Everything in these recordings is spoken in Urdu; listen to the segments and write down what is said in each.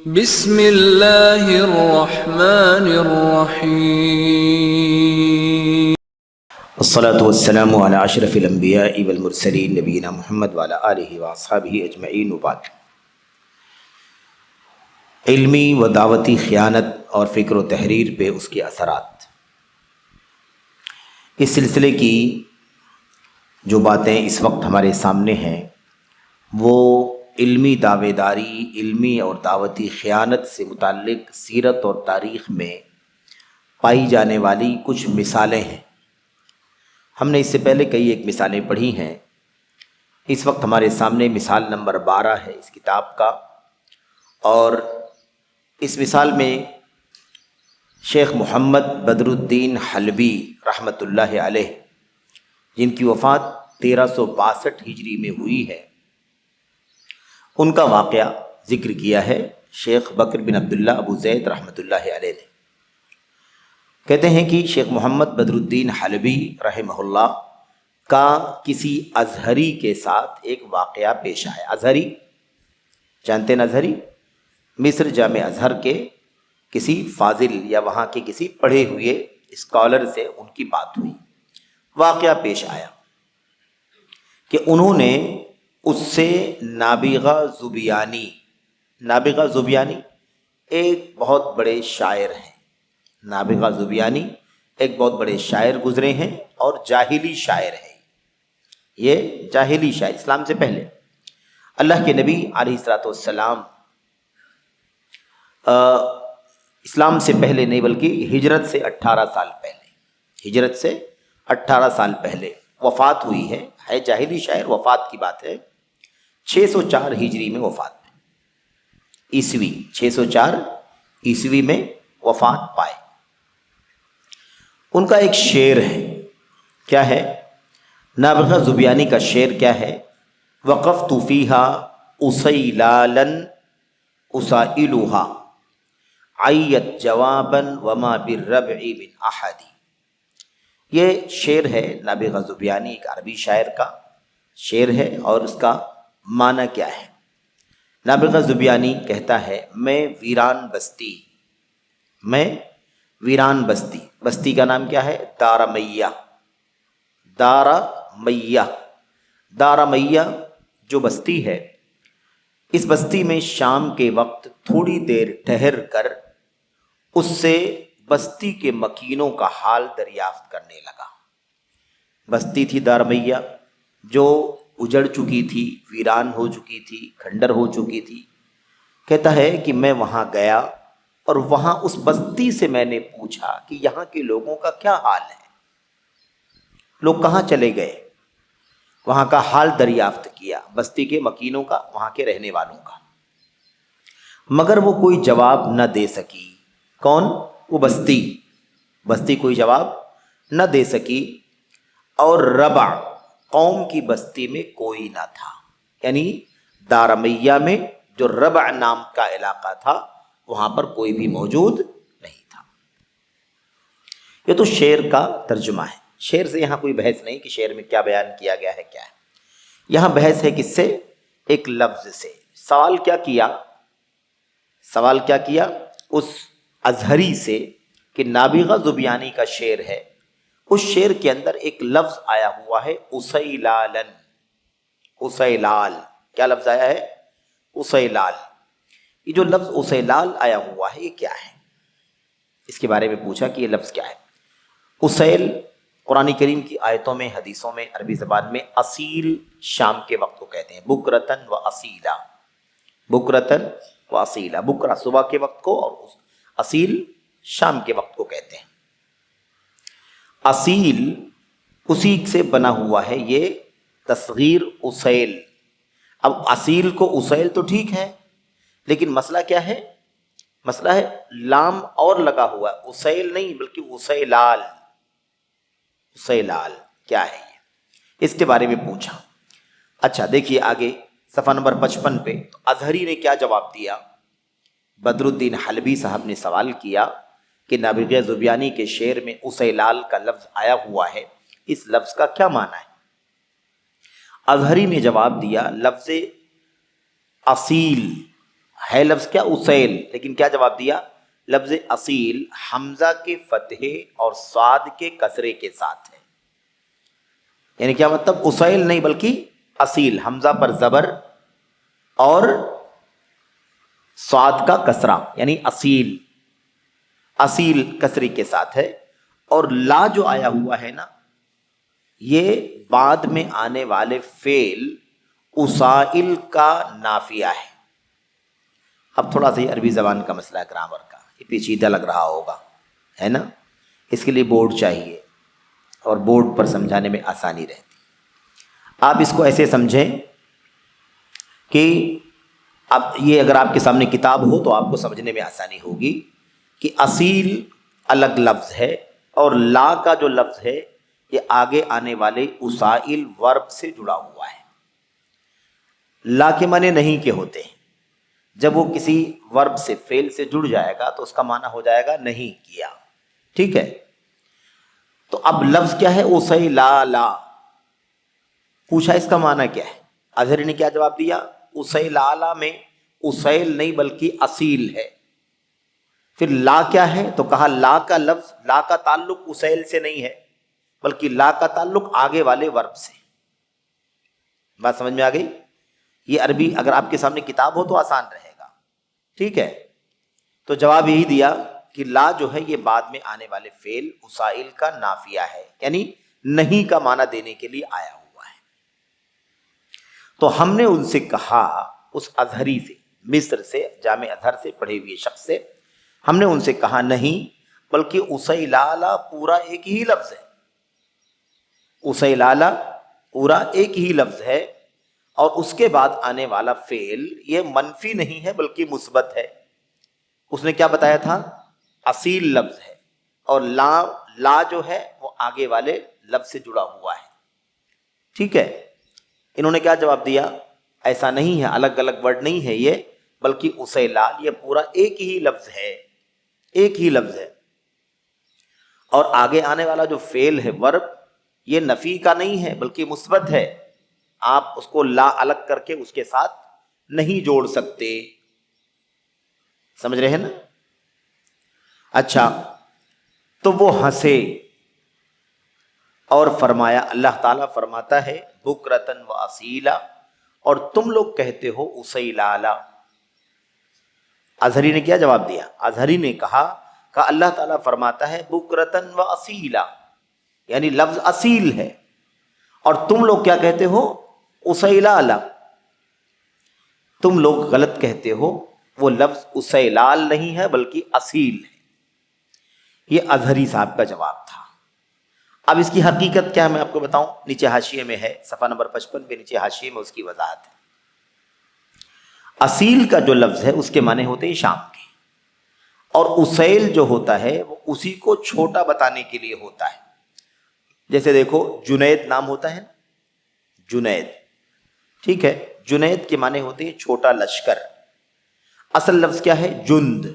بسم اللہ الرحمن الرحیم الصلاة والسلام على اشرف الانبیاء والمرسلین نبینا محمد وعلى آلہ واصحابہ اجمعین وبعد۔ علمی و دعوتی خیانت اور فکر و تحریر پہ اس کے اثرات، اس سلسلے کی جو باتیں اس وقت ہمارے سامنے ہیں وہ علمی دعوے داری، علمی اور دعوتی خیانت سے متعلق سیرت اور تاریخ میں پائی جانے والی کچھ مثالیں ہیں۔ ہم نے اس سے پہلے کئی ایک مثالیں پڑھی ہیں۔ اس وقت ہمارے سامنے مثال نمبر 12 ہے اس کتاب کا، اور اس مثال میں شیخ محمد بدر الدین حلبی رحمۃ اللہ علیہ، جن کی وفات 1362 ہجری میں ہوئی ہے، ان کا واقعہ ذکر کیا ہے شیخ بکر بن عبداللہ ابو زید رحمۃ اللہ علیہ نے۔ کہتے ہیں کہ شیخ محمد بدر الدین حلبی رحمہ اللہ کا کسی ازہری کے ساتھ ایک واقعہ پیش آیا۔ ازہری جانتے ہیں؟ ازہری مصر جامع ازہر کے کسی فاضل یا وہاں کے کسی پڑھے ہوئے اسکالر سے ان کی بات ہوئی، واقعہ پیش آیا کہ انہوں نے اس سے نابغہ زبیانی ایک بہت بڑے شاعر ہیں، نابغہ زبیانی ایک بہت بڑے شاعر گزرے ہیں اور جاہلی شاعر ہیں۔ یہ جاہلی شاعر اسلام سے پہلے، اللہ کے نبی علیہ الصلوۃ والسلام اسلام سے پہلے نہیں بلکہ ہجرت سے 18 سال پہلے وفات ہوئی ہے جاہلی شاعر، وفات کی بات ہے 604 ہجری میں وفات عیسوی 604 عیسوی میں وفات پائے۔ ان کا ایک شعر ہے، کیا ہے؟ نابغہ زبیانی کا شعر کیا ہے؟ وقفت فیہا اسیلالا اسائلھا عیت جوابا وما بالربع من احد۔ یہ شعر ہے نابغہ زبیانی، ایک عربی شاعر کا شعر ہے، اور اس کا معنی کیا ہے؟ نابغہ زبیانی کہتا ہے، میں ویران بستی، بستی کا نام کیا ہے؟ دارا میہ جو بستی ہے، اس بستی میں شام کے وقت تھوڑی دیر ٹھہر کر اس سے بستی کے مکینوں کا حال دریافت کرنے لگا۔ بستی تھی دارمیہ جو اجڑ چکی تھی، ویران ہو چکی تھی، کھنڈر ہو چکی تھی۔ کہتا ہے کہ میں وہاں گیا اور وہاں اس بستی سے میں نے پوچھا کہ یہاں کے لوگوں کا کیا حال ہے، لوگ کہاں چلے گئے؟ وہاں کا حال دریافت کیا، بستی کے مکینوں کا، وہاں کے رہنے والوں کا، مگر وہ کوئی جواب نہ دے سکی۔ کون؟ وہ بستی کوئی جواب نہ دے سکی، اور ربع قوم کی بستی میں کوئی نہ تھا، یعنی دارمیہ میں جو ربع نام کا علاقہ تھا وہاں پر کوئی بھی موجود نہیں تھا۔ یہ تو شعر کا ترجمہ ہے، شعر سے یہاں کوئی بحث نہیں کہ شعر میں کیا بیان کیا گیا ہے، کیا ہے یہاں بحث ہے، کس سے؟ ایک لفظ سے۔ سوال کیا کیا اس ازہری سے کہ نابغہ زبیانی کا شعر ہے، اس شعر کے اندر ایک لفظ آیا ہوا ہے اسیلال۔ کیا لفظ آیا ہے؟ اسیلال۔ یہ جو لفظ اسیلال آیا ہوا ہے یہ کیا ہے؟ اس کے بارے میں پوچھا کہ یہ لفظ کیا ہے۔ اسیل قرآن کریم کی آیتوں میں، حدیثوں میں، عربی زبان میں اصیل شام کے وقت کو کہتے ہیں، بکرتن و اصیلا، بکرا صبح کے وقت کو اور اصیل شام کے وقت کو کہتے ہیں۔ اصیل اسی سے بنا ہوا ہے یہ تصغیر اسیل۔ اب اصیل کو اسیل تو ٹھیک ہے، لیکن مسئلہ کیا ہے؟ مسئلہ ہے لام اور لگا ہوا ہے، اسیل نہیں بلکہ اسیلال کیا ہے یہ؟ اس کے بارے میں پوچھا۔ اچھا دیکھیے آگے صفحہ نمبر 55 پہ تو ازہری نے کیا جواب دیا؟ بدر الدین حلبی صاحب نے سوال کیا کہ نابغہ زبیانی کے شعر میں اسیلال کا لفظ آیا ہوا ہے، اس لفظ کا کیا معنی ہے؟ ازہری نے جواب دیا، لفظ اصیل ہے لفظ کیا؟ اسیل، لیکن کیا جواب دیا؟ لفظ اصیل حمزہ کے فتحے اور صاد کے کسرے کے ساتھ ہے. یعنی کیا مطلب؟ اسیل نہیں بلکہ اصیل، حمزہ پر زبر اور صاد کا کسرہ، یعنی اصیل، اصیل کسری کے ساتھ ہے. اور لا جو آیا ہوا ہے نا، یہ بعد میں آنے والے فعل اسائل کا نافیہ ہے. اب تھوڑا سا یہ عربی زبان کا مسئلہ ہے، گرامر کا، یہ پیچیدہ لگ رہا ہوگا، ہے نا؟ اس کے لیے بورڈ چاہیے اور بورڈ پر سمجھانے میں آسانی رہتی. آپ اس کو ایسے سمجھیں کہ اب یہ اگر آپ کے سامنے کتاب ہو تو آپ کو سمجھنے میں آسانی ہوگی کہ اصیل الگ لفظ ہے اور لا کا جو لفظ ہے یہ آگے آنے والے اسائل ورب سے جڑا ہوا ہے. لا کے معنی نہیں کے ہوتے ہیں. جب وہ کسی ورب سے، فعل سے جڑ جائے گا تو اس کا معنی ہو جائے گا نہیں کیا. ٹھیک ہے؟ تو اب لفظ کیا ہے؟ اسیلالا. پوچھا اس کا معنی کیا ہے؟ اظہری نے کیا جواب دیا؟ اسیلالا میں اسیل نہیں بلکہ اصیل ہے. پھر لا کیا ہے؟ تو کہا لا کا لفظ، لا کا تعلق اسیل سے نہیں ہے بلکہ لا کا تعلق آگے والے ورب سے. بات سمجھ میں آ گئی؟ یہ عربی اگر آپ کے سامنے کتاب ہو تو آسان رہے گا. ٹھیک ہے؟ تو جواب یہی دیا کہ لا جو ہے یہ بعد میں آنے والے فعل اسائل کا نافیہ ہے، یعنی نہیں کا معنی دینے کے لیے آیا ہوا ہے. تو ہم نے ان سے کہا، اس ازہری سے، مصر سے، جامع ازہر سے پڑھے ہوئے شخص سے، ہم نے ان سے کہا نہیں بلکہ اسیلالا پورا ایک ہی لفظ ہے. اسیلالا پورا ایک ہی لفظ ہے اور اس کے بعد آنے والا فعل یہ منفی نہیں ہے بلکہ مثبت ہے. اس نے کیا بتایا تھا؟ اصیل لفظ ہے اور لا جو ہے وہ آگے والے لفظ سے جڑا ہوا ہے. ٹھیک ہے؟ انہوں نے کیا جواب دیا؟ ایسا نہیں ہے، الگ الگ ورڈ نہیں ہے یہ، بلکہ اسیلال یہ پورا ایک ہی لفظ ہے، ایک ہی لفظ ہے. اور آگے آنے والا جو فعل ہے ورب، یہ نفی کا نہیں ہے بلکہ مثبت ہے. آپ اس کو لا الگ کر کے اس کے ساتھ نہیں جوڑ سکتے. سمجھ رہے ہیں نا؟ اچھا، تو وہ ہنسے اور فرمایا، اللہ تعالیٰ فرماتا ہے بکرتن و اصیلا، اور تم لوگ کہتے ہو اسیلالا. اظہری نے کیا جواب دیا؟ اظہری نے کہا کہ اللہ تعالیٰ فرماتا ہے بکرتن و اصیلا، یعنی لفظ اصیل ہے، اور تم لوگ کیا کہتے ہو؟ اسیلالا. تم لوگ غلط کہتے ہو، وہ لفظ اسیلال نہیں ہے بلکہ اصیل ہے. یہ اظہری صاحب کا جواب تھا. اب اس کی حقیقت کیا ہے میں آپ کو بتاؤں. نیچے حاشیے میں ہے، صفحہ نمبر 55 پہ نیچے حاشیے میں اس کی وضاحت ہے. اصیل کا جو لفظ ہے اس کے معنی ہوتے ہیں شام کے، اور اسیل جو ہوتا ہے وہ اسی کو چھوٹا بتانے کے لیے ہوتا ہے. جیسے دیکھو جنید نام ہوتا ہے نا، جنید. ٹھیک ہے؟ جنید کے معنی ہوتے ہیں چھوٹا لشکر. اصل لفظ کیا ہے؟ جند.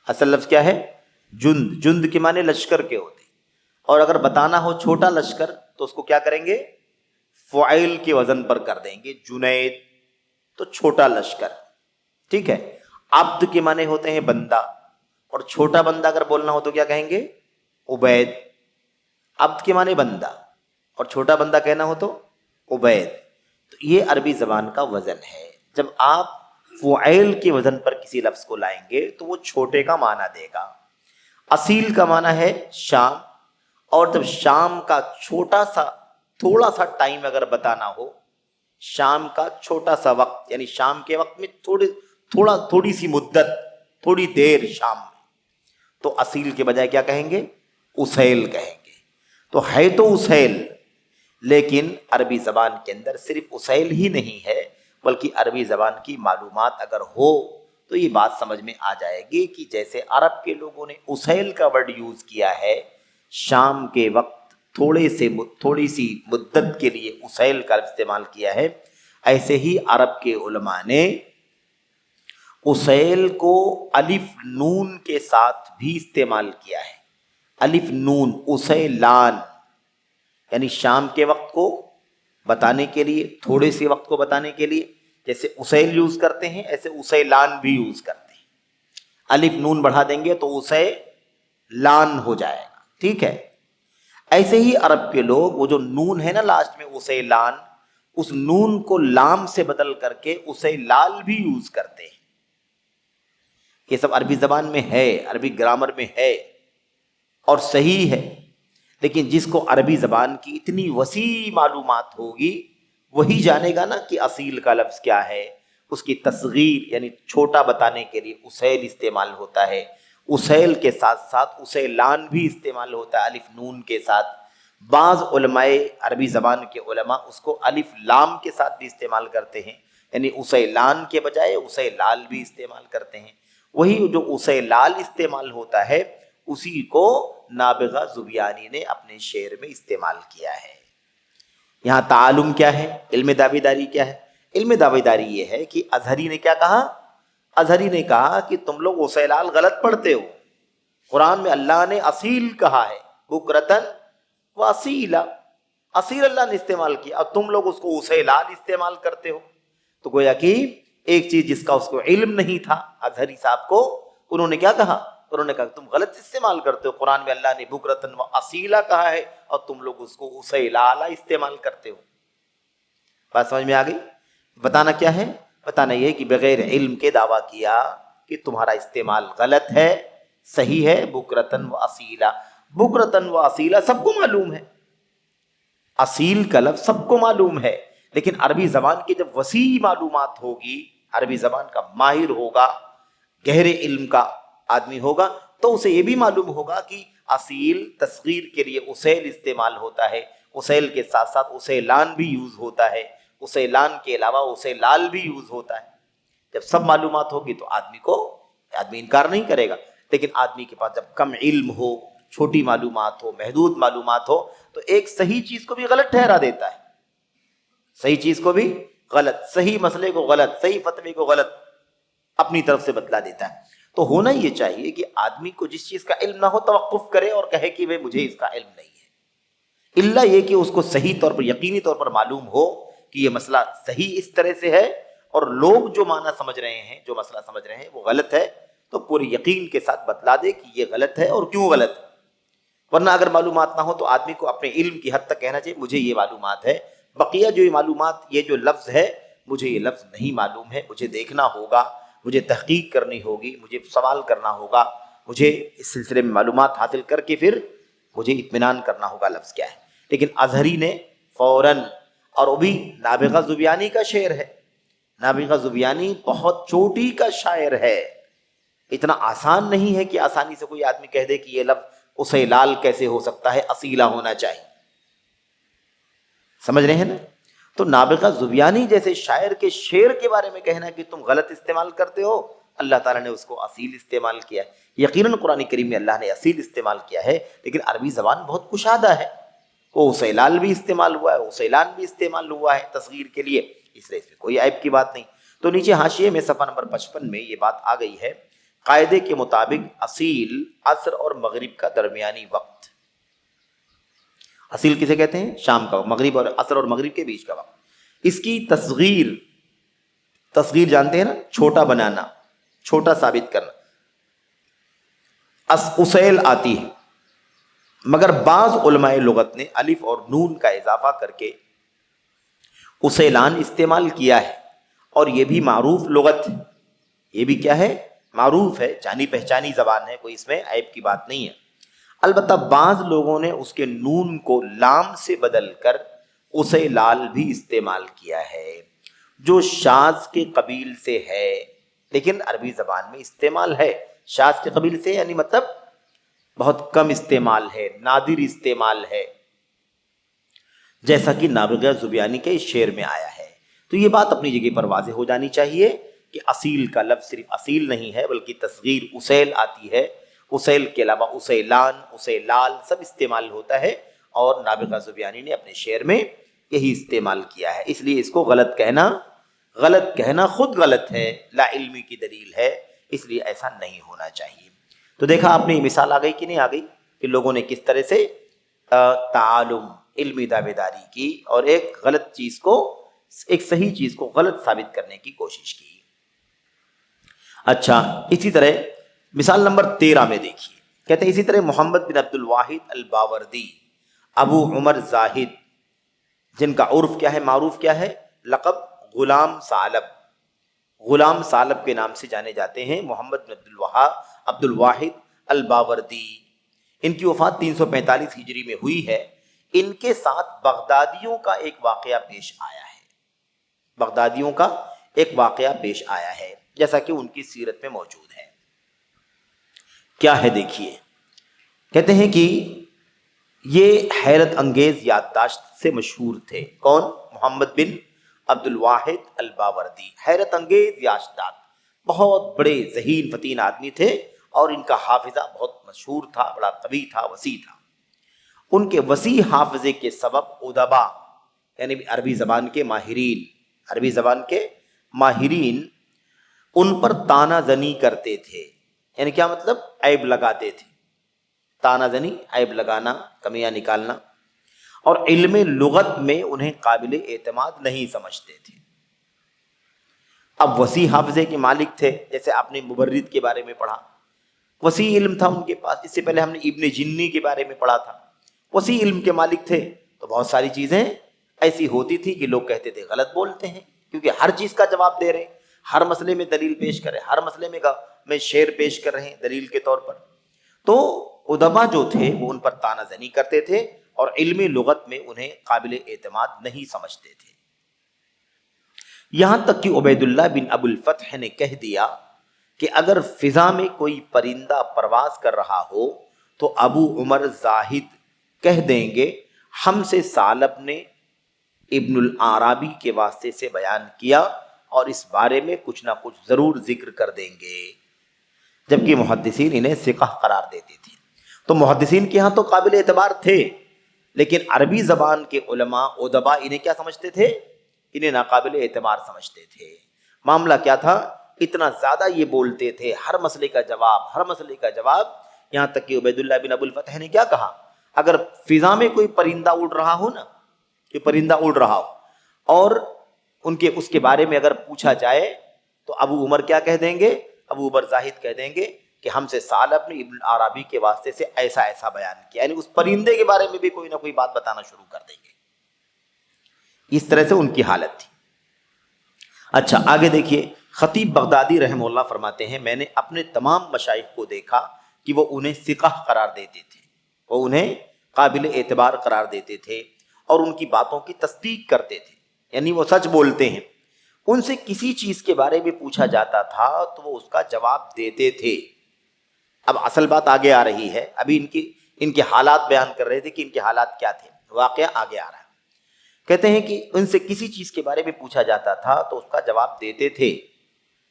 اصل لفظ کیا ہے؟ جند. جند کے معنی لشکر کے ہوتے ہیں. اور اگر بتانا ہو چھوٹا لشکر تو اس کو کیا کریں گے؟ فعیل کے وزن پر کر دیں گے. جنید تو چھوٹا لشکر. ٹھیک ہے؟ عبد کے معنی ہوتے ہیں بندہ، اور چھوٹا بندہ اگر بولنا ہو تو کیا کہیں گے؟ عبید. عبد کے معنی بندہ اور چھوٹا بندہ کہنا ہو تو عبید. تو یہ عربی زبان کا وزن ہے. جب آپ فعیل کے وزن پر کسی لفظ کو لائیں گے تو وہ چھوٹے کا معنی دے گا. اصیل کا معنی ہے شام، اور جب شام کا چھوٹا سا تھوڑا سا ٹائم اگر بتانا ہو، شام کا چھوٹا سا وقت، یعنی شام کے وقت میں تھوڑی سی مدت، تھوڑی دیر شام میں، تو اصیل کے بجائے کیا کہیں گے؟ اسیل کہیں گے. تو ہے تو اسیل، لیکن عربی زبان کے اندر صرف اسیل ہی نہیں ہے بلکہ عربی زبان کی معلومات اگر ہو تو یہ بات سمجھ میں آ جائے گی کہ جیسے عرب کے لوگوں نے اسیل کا ورڈ یوز کیا ہے شام کے وقت تھوڑی سی مدت کے لیے اسیل کا استعمال کیا ہے، ایسے ہی عرب کے علماء نے اسیل کو الف نون کے ساتھ بھی استعمال کیا ہے. الف نون، اسیلان، یعنی شام کے وقت کو بتانے کے لیے، تھوڑے سے وقت کو بتانے کے لیے. جیسے اسیل یوز کرتے ہیں ایسے اسیلان بھی یوز کرتے ہیں. الف نون بڑھا دیں گے تو اسیلان ہو جائے گا. ٹھیک ہے. ایسے ہی عرب کے لوگ وہ جو نون ہے نا لاسٹ میں اسیلان، اس نون کو لام سے بدل کر کے اسیلال بھی یوز کرتے ہیں. یہ سب عربی زبان میں ہے، عربی گرامر میں ہے اور صحیح ہے. لیکن جس کو عربی زبان کی اتنی وسیع معلومات ہوگی وہی جانے گا نا کہ اصیل کا لفظ کیا ہے. اس کی تصغیر یعنی چھوٹا بتانے کے لیے اسیل استعمال ہوتا ہے. اسیل کے ساتھ ساتھ اسیلان بھی استعمال ہوتا ہے الف نون کے ساتھ. بعض علماء عربی زبان کے علماء اس کو الف لام کے ساتھ بھی استعمال کرتے ہیں، یعنی اسیلان کے بجائے اسیلال بھی استعمال کرتے ہیں. وہی جو اسیلال استعمال ہوتا ہے اسی کو نابغہ زبیانی نے اپنے شعر میں استعمال کیا ہے. یہاں تعالم کیا ہے، علم دعویداری کیا ہے؟ علم دعویداری یہ ہے کہ اظہری نے کیا کہا؟ اظہری نے کہا کہ تم لوگ اسیلال غلط پڑھتے ہو. قرآن میں اللہ نے اصیل کہا ہے، بکرتن و اصیلا، اصیل اللہ نے استعمال کیا اور تم لوگ اس کو اسیلال استعمال کرتے ہو. تو گویا کہ ایک چیز جس کا اس کو علم نہیں تھا اظہری صاحب کو، انہوں نے کیا کہا؟ انہوں نے کہا تم غلط استعمال کرتے ہو. قرآن میں اللہ نے بکرتن و اصیلا کہا ہے اور تم لوگ اس کو اسیلالا استعمال کرتے ہو. بات سمجھ میں آ گئی؟ بتانا کیا ہے؟ بتانا یہ کہ بغیر علم کے دعویٰ کیا کہ تمہارا استعمال غلط ہے، صحیح ہے بکرتن و اصیلا. بکرتن و اصیلا سب کو معلوم ہے، اصیل کا لفظ سب کو معلوم ہے. لیکن عربی زبان کی جب وسیع معلومات ہوگی، عربی زبان کا ماہر ہوگا، گہرے علم کا آدمی ہوگا، تو اسے یہ بھی معلوم ہوگا کہ اصیل تصغیر کے لیے اسیل استعمال ہوتا ہے، اسیل کے ساتھ ساتھ اسیلان بھی یوز ہوتا ہے، اسیلان کے علاوہ اسیلال بھی یوز ہوتا ہے. جب سب معلومات ہوگی تو آدمی انکار نہیں کرے گا. لیکن آدمی کے پاس جب کم علم ہو، چھوٹی معلومات ہو، محدود معلومات ہو، تو ایک صحیح چیز کو بھی غلط ٹھہرا دیتا ہے، صحیح چیز کو بھی غلط، صحیح مسئلے کو غلط، صحیح فتوے کو غلط اپنی طرف سے بتلا دیتا ہے. تو ہونا یہ چاہیے کہ آدمی کو جس چیز کا علم نہ ہو توقف کرے اور کہے کہ مجھے اس کا علم نہیں ہے، الا یہ کہ اس کو صحیح طور پر، یقینی طور پر معلوم ہو کہ یہ مسئلہ صحیح اس طرح سے ہے اور لوگ جو معنی سمجھ رہے ہیں، جو مسئلہ سمجھ رہے ہیں وہ غلط ہے، تو پورے یقین کے ساتھ بتلا دے کہ یہ غلط ہے اور کیوں غلط ہے. ورنہ اگر معلومات نہ ہو تو آدمی کو اپنے علم کی حد تک کہنا چاہیے مجھے یہ معلومات ہے، بقیہ جو یہ معلومات، یہ جو لفظ ہے مجھے یہ لفظ نہیں معلوم ہے، مجھے دیکھنا ہوگا، مجھے تحقیق کرنی ہوگی، مجھے سوال کرنا ہوگا، مجھے اس سلسلے میں معلومات حاصل کر کے پھر مجھے اطمینان کرنا ہوگا لفظ کیا ہے. لیکن اظہری نے فوراً، اور وہ بھی نابغہ زبیانی کا شعر ہے، نابغہ زبیانی بہت چوٹی کا شاعر ہے، اتنا آسان نہیں ہے کہ آسانی سے کوئی آدمی کہہ دے کہ یہ لفظ اسیلال کیسے ہو سکتا ہے، اصیلا ہونا چاہیے. سمجھ رہے ہیں نا؟ تو نابغہ زبیانی جیسے شاعر کے شعر کے بارے میں کہنا کہ تم غلط استعمال کرتے ہو، اللہ تعالیٰ نے اس کو اصیل استعمال کیا ہے. یقیناً قرآن کریم میں اللہ نے اصیل استعمال کیا ہے، لیکن عربی زبان بہت کشادہ ہے، وہ اسیلال بھی استعمال ہوا ہے، اسیلان بھی استعمال ہوا ہے تصغیر کے لیے، اس لیے اس میں کوئی عیب کی بات نہیں. تو نیچے حاشیے میں صفحہ نمبر 55 میں یہ بات آ گئی ہے، قاعدے کے مطابق اصیل عصر اور مغرب کا درمیانی وقت. اصیل کسے کہتے ہیں؟ شام کا وقت، مغرب اور عصر اور مغرب کے بیچ کا وقت. اس کی تصغیر جانتے ہیں نا، چھوٹا بنانا، چھوٹا ثابت کرنا، اسیل آتی ہے. مگر بعض علماء لغت نے الف اور نون کا اضافہ کر کے اسیلان استعمال کیا ہے، اور یہ بھی معروف لغت ہے، یہ بھی کیا ہے؟ معروف ہے، جانی پہچانی زبان ہے، کوئی اس میں عیب کی بات نہیں ہے. البتہ بعض لوگوں نے اس کے نون کو لام سے بدل کر اسیلال بھی استعمال کیا ہے، جو شاذ کے قبیل سے ہے، لیکن عربی زبان میں استعمال ہے. شاذ کے قبیل سے یعنی مطلب بہت کم استعمال ہے، نادر استعمال ہے، جیسا کہ نابغہ زبیانی کے اس شعر میں آیا ہے. تو یہ بات اپنی جگہ پر واضح ہو جانی چاہیے کہ اصیل کا لفظ صرف اصیل نہیں ہے، بلکہ تصغیر اسیل آتی ہے، اسیل کے علاوہ اسیلان، اسیلال سب استعمال ہوتا ہے، اور نابغہ زبیانی نے اپنے شعر میں یہی استعمال کیا ہے. اس لیے اس کو غلط کہنا خود غلط ہے، لا علمی کی دلیل ہے، اس لیے ایسا نہیں ہونا چاہیے. تو دیکھا آپ نے یہ مثال آ گئی کہ نہیں آ گئی کہ لوگوں نے کس طرح سے تعالم، علمی دعویداری کی اور ایک غلط چیز کو ایک صحیح چیز کو غلط ثابت کرنے کی کوشش کی۔ اچھا، اسی طرح مثال نمبر 13 میں دیکھیے، کہتے ہیں اسی طرح محمد بن عبد الواحد الباوردی، ابو عمر زاہد، جن کا عرف کیا ہے، معروف کیا ہے، لقب غلام ثعلب، غلام ثعلب کے نام سے جانے جاتے ہیں، محمد بن عبد الواحد الباوردی۔ ان کی وفات 345 ہجری میں ہوئی ہے۔ ان کے ساتھ بغدادیوں کا ایک واقعہ پیش آیا ہے، بغدادیوں کا ایک واقعہ پیش آیا ہے، جیسا کہ ان کی سیرت میں موجود ہے۔ کیا ہے دیکھیے، کہتے ہیں کہ یہ حیرت انگیز یادداشت سے مشہور تھے۔ کون؟ محمد بن عبد الواحد الباوردی، حیرت انگیز یادداشت، بہت بڑے ذہین فطین آدمی تھے، اور ان کا حافظہ بہت مشہور تھا، بڑا قوی تھا، وسیع تھا۔ ان کے وسیع حافظے کے سبب ادبا، یعنی عربی زبان کے ماہرین، عربی زبان کے ماہرین ان پر تانا زنی کرتے تھے۔ یعنی کیا مطلب؟ عیب لگاتے تھے۔ تانا زنی، عیب لگانا، کمیاں نکالنا، اور علم لغت میں انہیں قابل اعتماد نہیں سمجھتے تھے۔ اب وسیع حافظے کے مالک تھے، جیسے آپ نے مبرد کے بارے میں پڑھا، وسیع علم تھا ان کے پاس۔ اس سے پہلے ہم نے ابن جنی کے بارے میں پڑھا تھا، وسیع علم کے مالک تھے، تو بہت ساری چیزیں ایسی ہوتی تھی کہ لوگ کہتے تھے غلط بولتے ہیں، کیونکہ ہر چیز کا جواب دے رہے ہیں، ہر مسئلے میں دلیل پیش کر رہے ہیں، ہر مسئلے میں شعر پیش کر رہے ہیں دلیل کے طور پر۔ تو ادبا جو تھے وہ ان پر تانا زنی کرتے تھے، اور علم لغت میں انہیں قابل اعتماد نہیں سمجھتے تھے۔ یہاں تک کہ عبید اللہ بن ابو الفتح نے کہہ دیا کہ اگر فضا میں کوئی پرندہ پرواز کر رہا ہو تو ابو عمر زاہد کہہ دیں گے ہم سے ثعلب نے ابن العرابی کے واسطے سے بیان کیا، اور اس بارے میں کچھ نہ کچھ ضرور ذکر کر دیں گے، جبکہ محدثین انہیں ثقہ قرار دیتے تھے۔ تو محدثین کے ہاں تو قابل اعتبار تھے، لیکن عربی زبان کے علماء ادبا انہیں کیا سمجھتے تھے؟ انہیں ناقابل اعتبار سمجھتے تھے۔ معاملہ کیا تھا؟ اتنا زیادہ یہ بولتے تھے، ہر مسئلے کا جواب، ہر مسئلے کا جواب، یہاں تک کہ عبید اللہ بن ابو الفتح نے کیا کہا؟ اگر فضا میں کوئی پرندہ اڑ رہا ہو نا، کہ پرندہ اڑ رہا ہو اور اس کے بارے میں اگر پوچھا جائے تو ابو عمر کیا کہہ دیں گے؟ ابو عمر زاہد کہہ دیں گے کہ ہم سے ثعلب نے ابن عرابی کے واسطے سے ایسا ایسا بیان کیا، یعنی اس پرندے کے بارے میں بھی کوئی نہ کوئی بات بتانا شروع کر دیں گے۔ اس طرح سے ان کی حالت تھی۔ اچھا آگے دیکھیے، خطیب بغدادی رحمہ اللہ فرماتے ہیں میں نے اپنے تمام مشائخ کو دیکھا کہ وہ انہیں ثقہ قرار دیتے تھے، وہ انہیں قابل اعتبار قرار دیتے تھے، اور ان کی باتوں کی تصدیق کرتے تھے، یعنی وہ سچ بولتے ہیں۔ ان سے کسی چیز کے بارے میں پوچھا جاتا تھا تو وہ اس کا جواب دیتے تھے۔ اب اصل بات آگے آ رہی ہے، ابھی ان کے حالات بیان کر رہے تھے کہ ان کے حالات کیا تھے، واقعہ آگے آ رہا ہے۔ کہتے ہیں کہ ان سے کسی چیز کے بارے میں پوچھا جاتا تھا تو اس کا جواب دیتے تھے،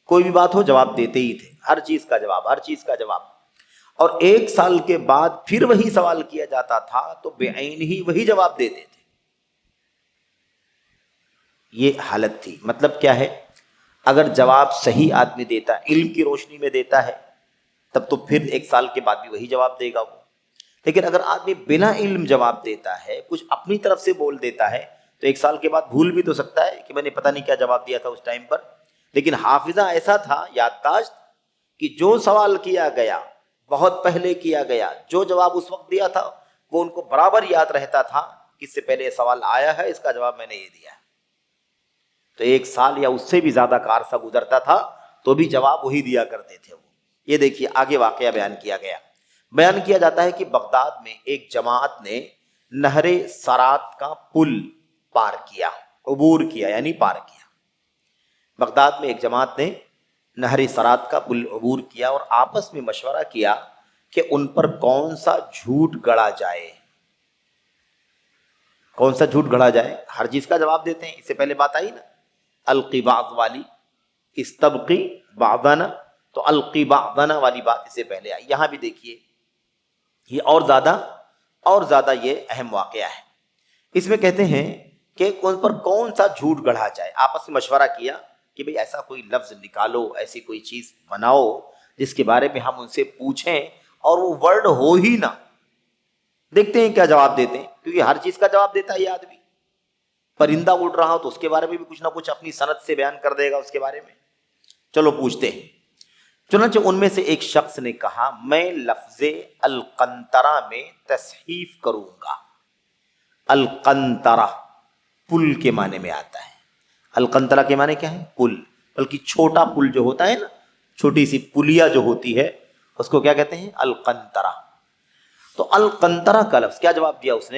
کوئی بھی بات ہو جواب دیتے ہی تھے، ہر چیز کا جواب، ہر چیز کا جواب۔ اور 1 سال کے بعد پھر وہی سوال کیا جاتا تھا تو بعین ہی وہی جواب دیتے تھے۔ یہ حالت تھی۔ مطلب کیا ہے؟ اگر جواب صحیح آدمی دیتا ہے، علم کی روشنی میں دیتا ہے، تب تو پھر 1 سال کے بعد بھی وہی جواب دے گا وہ۔ لیکن اگر آدمی بلا علم جواب دیتا ہے، کچھ اپنی طرف سے بول دیتا ہے، تو 1 سال کے بعد بھول بھی تو سکتا ہے کہ میں نے پتہ نہیں کیا جواب دیا تھا اس ٹائم پر۔ لیکن حافظہ ایسا تھا، یادداشت، کہ جو سوال کیا گیا بہت پہلے کیا گیا، جو جواب اس وقت دیا تھا وہ ان کو برابر یاد رہتا تھا کہ اس سے پہلے یہ سوال آیا ہے، اس کا جواب میں نے یہ دیا ہے۔ تو 1 سال یا اس سے بھی زیادہ کا عرصہ گزرتا تھا تو بھی جواب وہی دیا کرتے تھے وہ۔ یہ دیکھیے آگے واقعہ بیان کیا گیا۔ بیان کیا جاتا ہے کہ بغداد میں ایک جماعت نے نہر سرات کا پل پار کیا، عبور کیا، یعنی پار کیا۔ بغداد میں ایک جماعت نے نہر سرات کا پل عبور کیا اور آپس میں مشورہ کیا کہ ان پر کون سا جھوٹ گڑا جائے۔ کون سا جھوٹ گڑا جائے؟ ہر چیز کا جواب دیتے ہیں، اس سے پہلے بات آئی نا القی بعض والی، استبقی بعضنا، تو القی بعضنا والی بات اس سے پہلے آئی۔ یہاں بھی دیکھیے یہ اور زیادہ یہ اہم واقعہ ہے۔ اس میں کہتے ہیں کہ ان پر کون سا جھوٹ گڑھا جائے، آپس میں مشورہ کیا کہ بھئی ایسا کوئی لفظ نکالو، ایسی کوئی چیز بناؤ جس کے بارے میں ہم ان سے پوچھیں اور وہ ورڈ ہو ہی نہ۔ دیکھتے ہیں کیا جواب دیتے ہیں، کیونکہ ہر چیز کا جواب دیتا ہے یہ آدمی۔ پرندہ اڑ رہا ہو تو اس کے بارے میں بھی کچھ نہ کچھ اپنی صنعت سے بیان کر دے گا اس کے بارے میں. چلو پوچھتے ہیں. چنانچہ ان میں سے ایک شخص نے کہا میں لفظ القنطرہ میں تصحیف کروں گا. القنطرہ پل کے معنی میں آتا ہے. القنطرہ کے معنی کیا ہے؟ پل. بلکہ چھوٹا پل جو ہوتا ہے نا، چھوٹی سی پلیا جو ہوتی ہے اس کو کیا کہتے ہیں؟ القنطرہ. تو القنطرہ کا لفظ کیا جواب دیا اس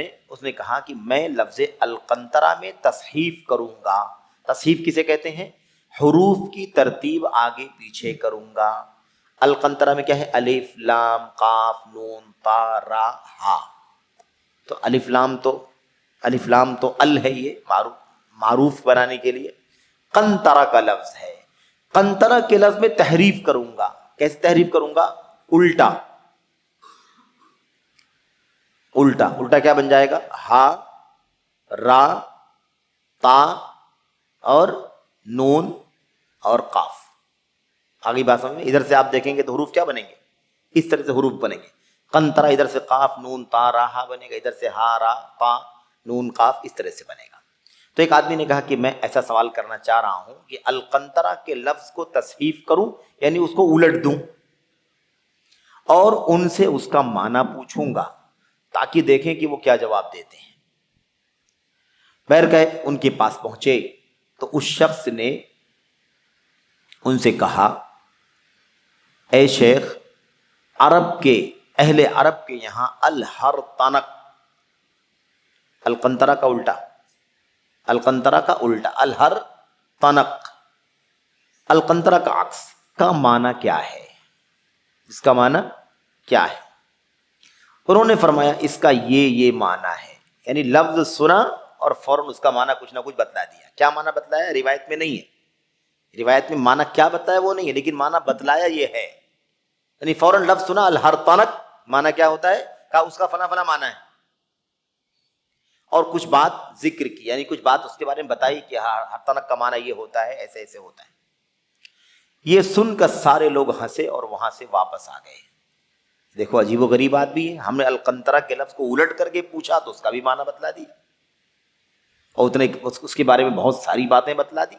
نے کہا کہ میں لفظ القنطرہ میں تصحیف کروں گا. تصحیف کسے کہتے ہیں؟ حروف کی ترتیب آگے پیچھے کروں گا. القنطرہ میں کیا ہے؟ الف لام قاف نون تا را ہا. تو الف لام تو ال ہے، یہ معروف بنانے کے لیے. قنطرہ کا لفظ ہے. قنطرہ کے لفظ میں تحریف کروں گا. کیسے تحریف کروں گا؟ الٹا. الٹا کیا بن جائے گا؟ ہا را تا اور نون اور قاف. آگے بات سمجھ میں؟ ادھر سے آپ دیکھیں گے تو حروف کیا بنیں گے؟ اس طرح سے حروف بنیں گے. قنطرہ ادھر سے قاف نون تا را ہا بنے گا، ادھر سے ہا را تا نون قاف، اس طرح سے بنے گا. تو ایک آدمی نے کہا کہ میں ایسا سوال کرنا چاہ رہا ہوں کہ القنطرہ کے لفظ کو تصحیف کروں، یعنی اس کو الٹ دوں اور ان سے اس کا معنی پوچھوں گا تاکہ دیکھیں کہ وہ کیا جواب دیتے ہیں. بہر گئے ان کے پاس پہنچے تو اس شخص نے ان سے کہا اے شیخ، اہل عرب کے یہاں الہرطنک، القنطرہ کا الٹا الہرطنک، القنطرہ کا عکس کا معنی کیا ہے؟ اس کا معنی کیا ہے؟ انہوں نے فرمایا اس کا یہ معنی ہے. یعنی لفظ سنا اور فوراً اس کا معنی کچھ نہ کچھ بتلا دیا. کیا معنی بتلایا؟ روایت میں نہیں ہے. روایت میں معنی کیا بتایا وہ نہیں ہے، لیکن معنی بتلایا یہ ہے. یعنی فوراً لفظ سنا الہرطنک، معنی کیا ہوتا ہے؟ کہا اس کا فلاں فلاں معنی ہے، اور کچھ بات ذکر کی، یعنی کچھ بات اس کے بارے میں بتائی کہ ہرطنک کا معنی یہ ہوتا ہے، ایسے ایسے ہوتا ہے. یہ سن کر سارے لوگ ہنسے اور وہاں سے واپس آ گئے. دیکھو عجیب و غریب بات بھی ہے. ہم نے القنطرہ کے لفظ کو الٹ کر کے پوچھا تو اس کا بھی معنی بتلا دی، اور اتنے اس کے بارے میں بہت ساری باتیں بتلا دی.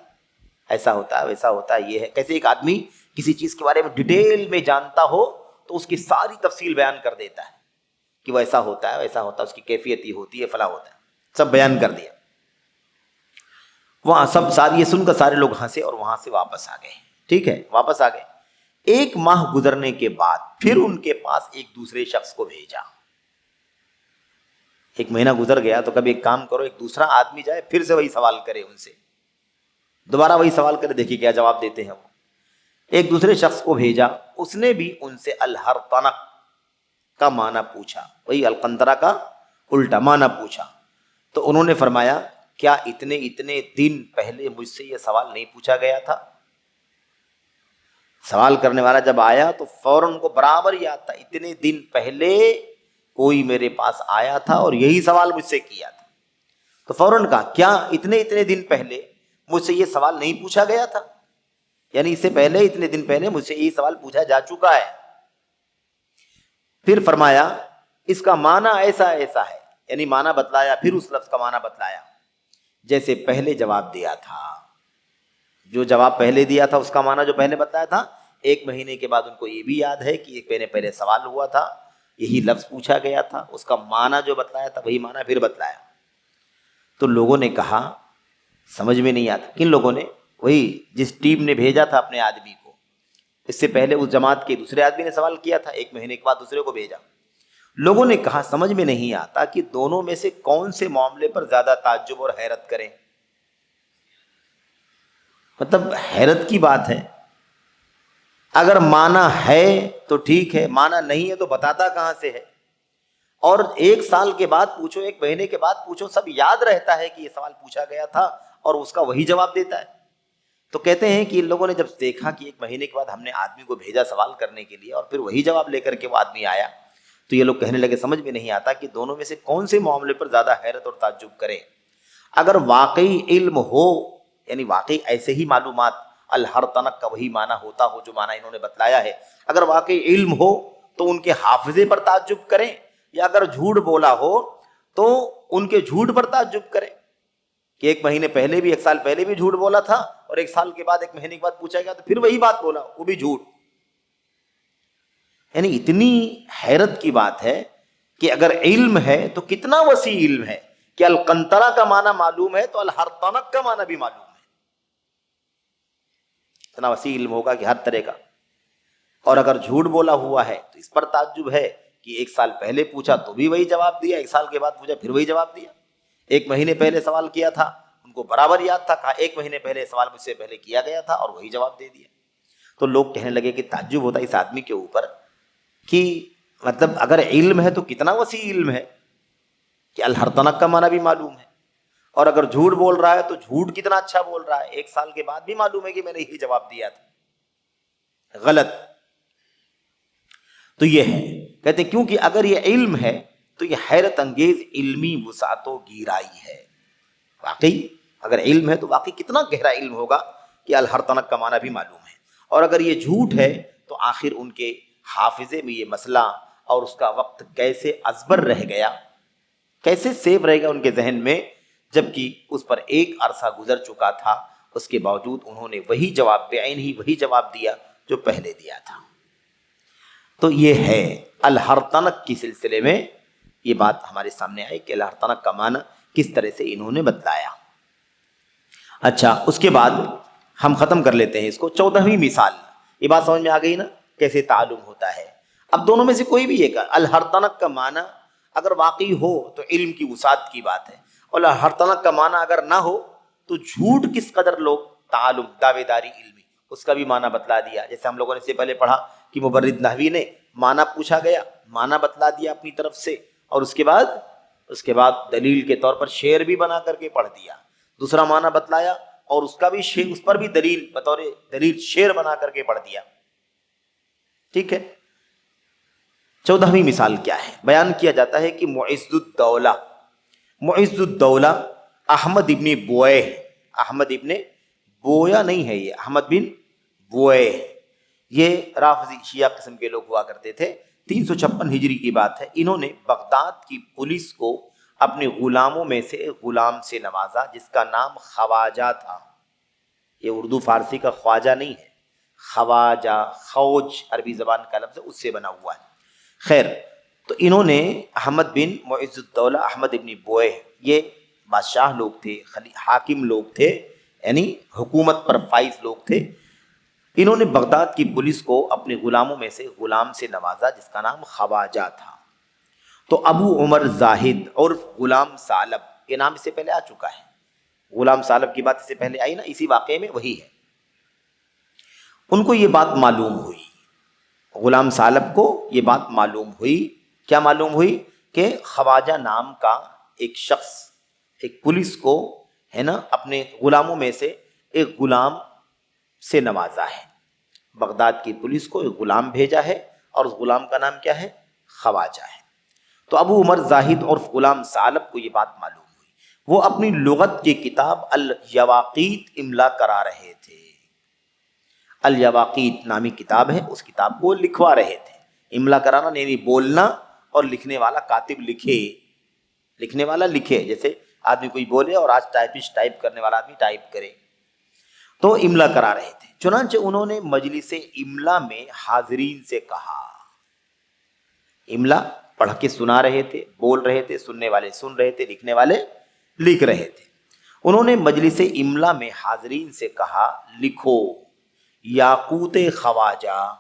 ایسا ہوتا ہے ویسا ہوتا ہے، یہ ہے. کیسے ایک آدمی کسی چیز کے بارے میں ڈیٹیل میں جانتا ہو تو اس کی ساری تفصیل بیان کر دیتا ہے کہ وہ ایسا ہوتا ہے ویسا ہوتا ہے، اس کی کیفیت یہ ہوتی ہے، فلاں ہوتا ہے، سب بیان کر دیا. وہاں یہ سن کر سارے لوگ ہنسے اور وہاں سے واپس آ گئے. ٹھیک ہے، واپس آ گئے. 1 ماہ گزرنے کے بعد پھر ان کے پاس ایک دوسرے شخص کو بھیجا. 1 مہینہ گزر گیا تو کبھی ایک کام کرو، ایک دوسرا آدمی جائے پھر سے وہی سوال کرے، ان سے دوبارہ وہی سوال کرے، دیکھیے کیا جواب دیتے ہیں وہ. ایک دوسرے شخص کو بھیجا، اس نے بھی ان سے الہرطنک کا معنی پوچھا، وہی القنطرہ کا الٹا معنی پوچھا. تو انہوں نے فرمایا کیا اتنے دن پہلے مجھ سے یہ سوال نہیں پوچھا گیا تھا؟ سوال کرنے والا جب آیا تو فوراً کو برابر یاد تھا، اتنے دن پہلے کوئی میرے پاس آیا تھا اور یہی سوال مجھ سے کیا تھا. تو فوراً کہا کیا اتنے دن پہلے مجھ سے یہ سوال نہیں پوچھا گیا تھا؟ یعنی اس سے پہلے اتنے دن پہلے مجھ سے یہی سوال پوچھا جا چکا ہے. پھر فرمایا اس کا معنی ایسا ایسا ہے، یعنی معنی بتلایا، پھر اس لفظ کا معنی بتلایا جیسے پہلے جواب دیا تھا. جو جواب پہلے دیا تھا اس کا معنی جو پہلے بتایا تھا. 1 مہینے کے بعد ان کو یہ بھی یاد ہے کہ ایک مہینے پہلے سوال ہوا تھا، یہی لفظ پوچھا گیا تھا، اس کا معنی جو بتلایا تھا وہی معنی پھر بتلایا. تو لوگوں نے کہا سمجھ میں نہیں آتا. کن لوگوں نے؟ وہی جس ٹیم نے بھیجا تھا اپنے آدمی کو. اس سے پہلے اس جماعت کے دوسرے آدمی نے سوال کیا تھا، 1 مہینے کے بعد دوسرے کو بھیجا. لوگوں نے کہا سمجھ میں نہیں آتا کہ دونوں میں سے کون سے معاملے پر زیادہ تعجب اور حیرت کریں. مطلب حیرت کی بات ہے. اگر معنی ہے تو ٹھیک ہے، معنی نہیں ہے تو بتاتا کہاں سے ہے؟ اور 1 سال کے بعد پوچھو، 1 مہینے کے بعد پوچھو، سب یاد رہتا ہے کہ یہ سوال پوچھا گیا تھا اور اس کا وہی جواب دیتا ہے. تو کہتے ہیں کہ ان لوگوں نے جب دیکھا کہ 1 مہینے کے بعد ہم نے آدمی کو بھیجا سوال کرنے کے لیے اور پھر وہی جواب لے کر کے وہ آدمی آیا، تو یہ لوگ کہنے لگے سمجھ میں نہیں آتا کہ دونوں میں سے کون سے معاملے پر زیادہ حیرت اور تعجب کریں. اگر واقعی علم ہو، یعنی واقعی ایسے ہی معلومات، الہرطنک کا وہی معنی ہوتا ہو جو معنی انہوں نے بتلایا ہے، اگر واقعی علم ہو تو ان کے حافظے پر تعجب کریں، یا اگر جھوٹ بولا ہو تو ان کے جھوٹ پر تعجب کریں. کہ ایک مہینے پہلے بھی، ایک سال پہلے بھی جھوٹ بولا تھا، اور ایک سال کے بعد، ایک مہینے کے بعد پوچھا گیا تو پھر وہی بات بولا، وہ بھی جھوٹ. یعنی اتنی حیرت کی بات ہے کہ اگر علم ہے تو کتنا وسیع علم ہے کہ القنطرہ کا معنی معلوم ہے تو الحرطنک کا معنی بھی معلوم ہے. اتنا وسیع علم ہوگا کہ ہر طرح کا. اور اگر جھوٹ بولا ہوا ہے تو اس پر تعجب ہے کہ ایک سال پہلے پوچھا تو بھی وہی جواب دیا، ایک سال کے بعد پوچھا پھر وہی جواب دیا. ایک مہینے پہلے سوال کیا تھا، ان کو برابر یاد تھا، کہا ایک مہینے پہلے سوال مجھ سے پہلے کیا گیا تھا، اور وہی جواب دے دیا. تو لوگ کہنے لگے کہ تعجب ہوتا ہے اس آدمی کے اوپر کہ مطلب اگر علم ہے تو کتنا وسیع علم ہے کہ الحرطنک کا معنی بھی معلوم ہے، اور اگر جھوٹ بول رہا ہے تو جھوٹ کتنا اچھا بول رہا ہے، ایک سال کے بعد بھی معلوم ہے کہ میں نے یہی جواب دیا تھا. غلط. تو یہ ہے، کہتے ہیں کیونکہ اگر یہ علم ہے تو یہ حیرت انگیز علمی وسعت و گہرائی ہے. واقعی اگر علم ہے تو واقعی کتنا گہرا علم ہوگا کہ الحرطنک کا معنی بھی معلوم ہے. اور اگر یہ جھوٹ ہے تو آخر ان کے حافظے میں یہ مسئلہ اور اس کا وقت کیسے ازبر رہ گیا، کیسے سیو رہے گا ان کے ذہن میں، جبکہ اس پر ایک عرصہ گزر چکا تھا. اس کے باوجود انہوں نے وہی جواب بعین ہی وہی جواب دیا جو پہلے دیا تھا. تو یہ ہے الحرطنک کی سلسلے میں یہ بات ہمارے سامنے آئی کہ الحرطنک کا معنی کس طرح سے انہوں نے بتلایا. اچھا، اس کے بعد ہم ختم کر لیتے ہیں اس کو. 14ویں مثال. یہ بات سمجھ میں آ گئی نا کیسے تعلم ہوتا ہے. اب دونوں میں سے کوئی بھی ایک، الحرطنک کا معنی اگر واقعی ہو تو علم کی وسعت کی بات ہے، اور الحرطنک کا معنی اگر نہ ہو تو جھوٹ کس قدر لوگ تعلم، دعوے داری علمی، اس کا بھی معنی بتلا دیا. جیسے ہم لوگوں نے اس سے پہلے پڑھا کہ مبرد نحوی نے معنی پوچھا گیا، معنی بتلا دیا اپنی طرف سے، اور اس کے بعد دلیل کے طور پر شعر بھی بنا کر کے پڑھ دیا. دوسرا معنی بتلایا اور اس کا بھی شعر، اس پر بھی دلیل بطور دلیل شعر بنا کر کے پڑھ دیا. ٹھیک ہے. 14ویں مثال کیا ہے؟ بیان کیا جاتا ہے کہ معز الدولہ احمد ابن بوئے، احمد ابن بویا نہیں ہے، یہ احمد بن بوئے، یہ رافضی شیعہ قسم کے لوگ ہوا کرتے تھے. 356 ہجری کی بات ہے. انہوں نے بغداد کی پولیس کو اپنے غلاموں میں سے ایک غلام سے نوازا جس کا نام خواجہ تھا. یہ اردو فارسی کا خواجہ نہیں ہے، خواجہ، خوج عربی زبان کا لفظ ہے، اس سے بنا ہوا ہے. خیر، تو انہوں نے احمد بن معز الدولہ احمد ابن بوئے، یہ بادشاہ لوگ تھے، حاکم لوگ تھے، یعنی حکومت پر فائز لوگ تھے. انہوں نے بغداد کی پولیس کو اپنے غلاموں میں سے غلام سے نوازا جس کا نام خواجہ تھا. تو ابو عمر زاہد اور غلام ثعلب، یہ نام اس سے پہلے آ چکا ہے، غلام ثعلب کی بات اس سے پہلے آئی نا، اسی واقعے میں وہی ہے. ان کو یہ بات معلوم ہوئی، غلام ثعلب کو یہ بات معلوم ہوئی. کیا معلوم ہوئی؟ کہ خواجہ نام کا ایک شخص، ایک پولیس کو ہے نا اپنے غلاموں میں سے ایک غلام سے نوازا ہے. بغداد کی پولیس کو ایک غلام بھیجا ہے اور اس غلام کا نام کیا ہے؟ خواجہ ہے. تو ابو عمر زاہد اور غلام ثعلب کو یہ بات معلوم ہوئی. وہ اپنی لغت کی کتاب الیواقیت املا کرا رہے تھے. الیواقیت نامی کتاب ہے، اس کتاب کو لکھوا رہے تھے. املا کرانا یعنی بولنا اور لکھنے والا کاتب لکھے، لکھنے والا لکھے، جیسے آدمی کوئی بولے اور آج ٹائپسٹ ٹائپ کرنے والا آدمی ٹائپ کرے. تو املا کرا رہے تھے. چنانچہ انہوں نے مجلس املا میں حاضرین سے کہا، املا پڑھ کے سنا رہے تھے، بول رہے تھے، سننے والے سن رہے تھے، لکھنے والے لکھ رہے تھے. انہوں نے مجلس املا میں حاضرین سے کہا، لکھو یاقوت خواجہ،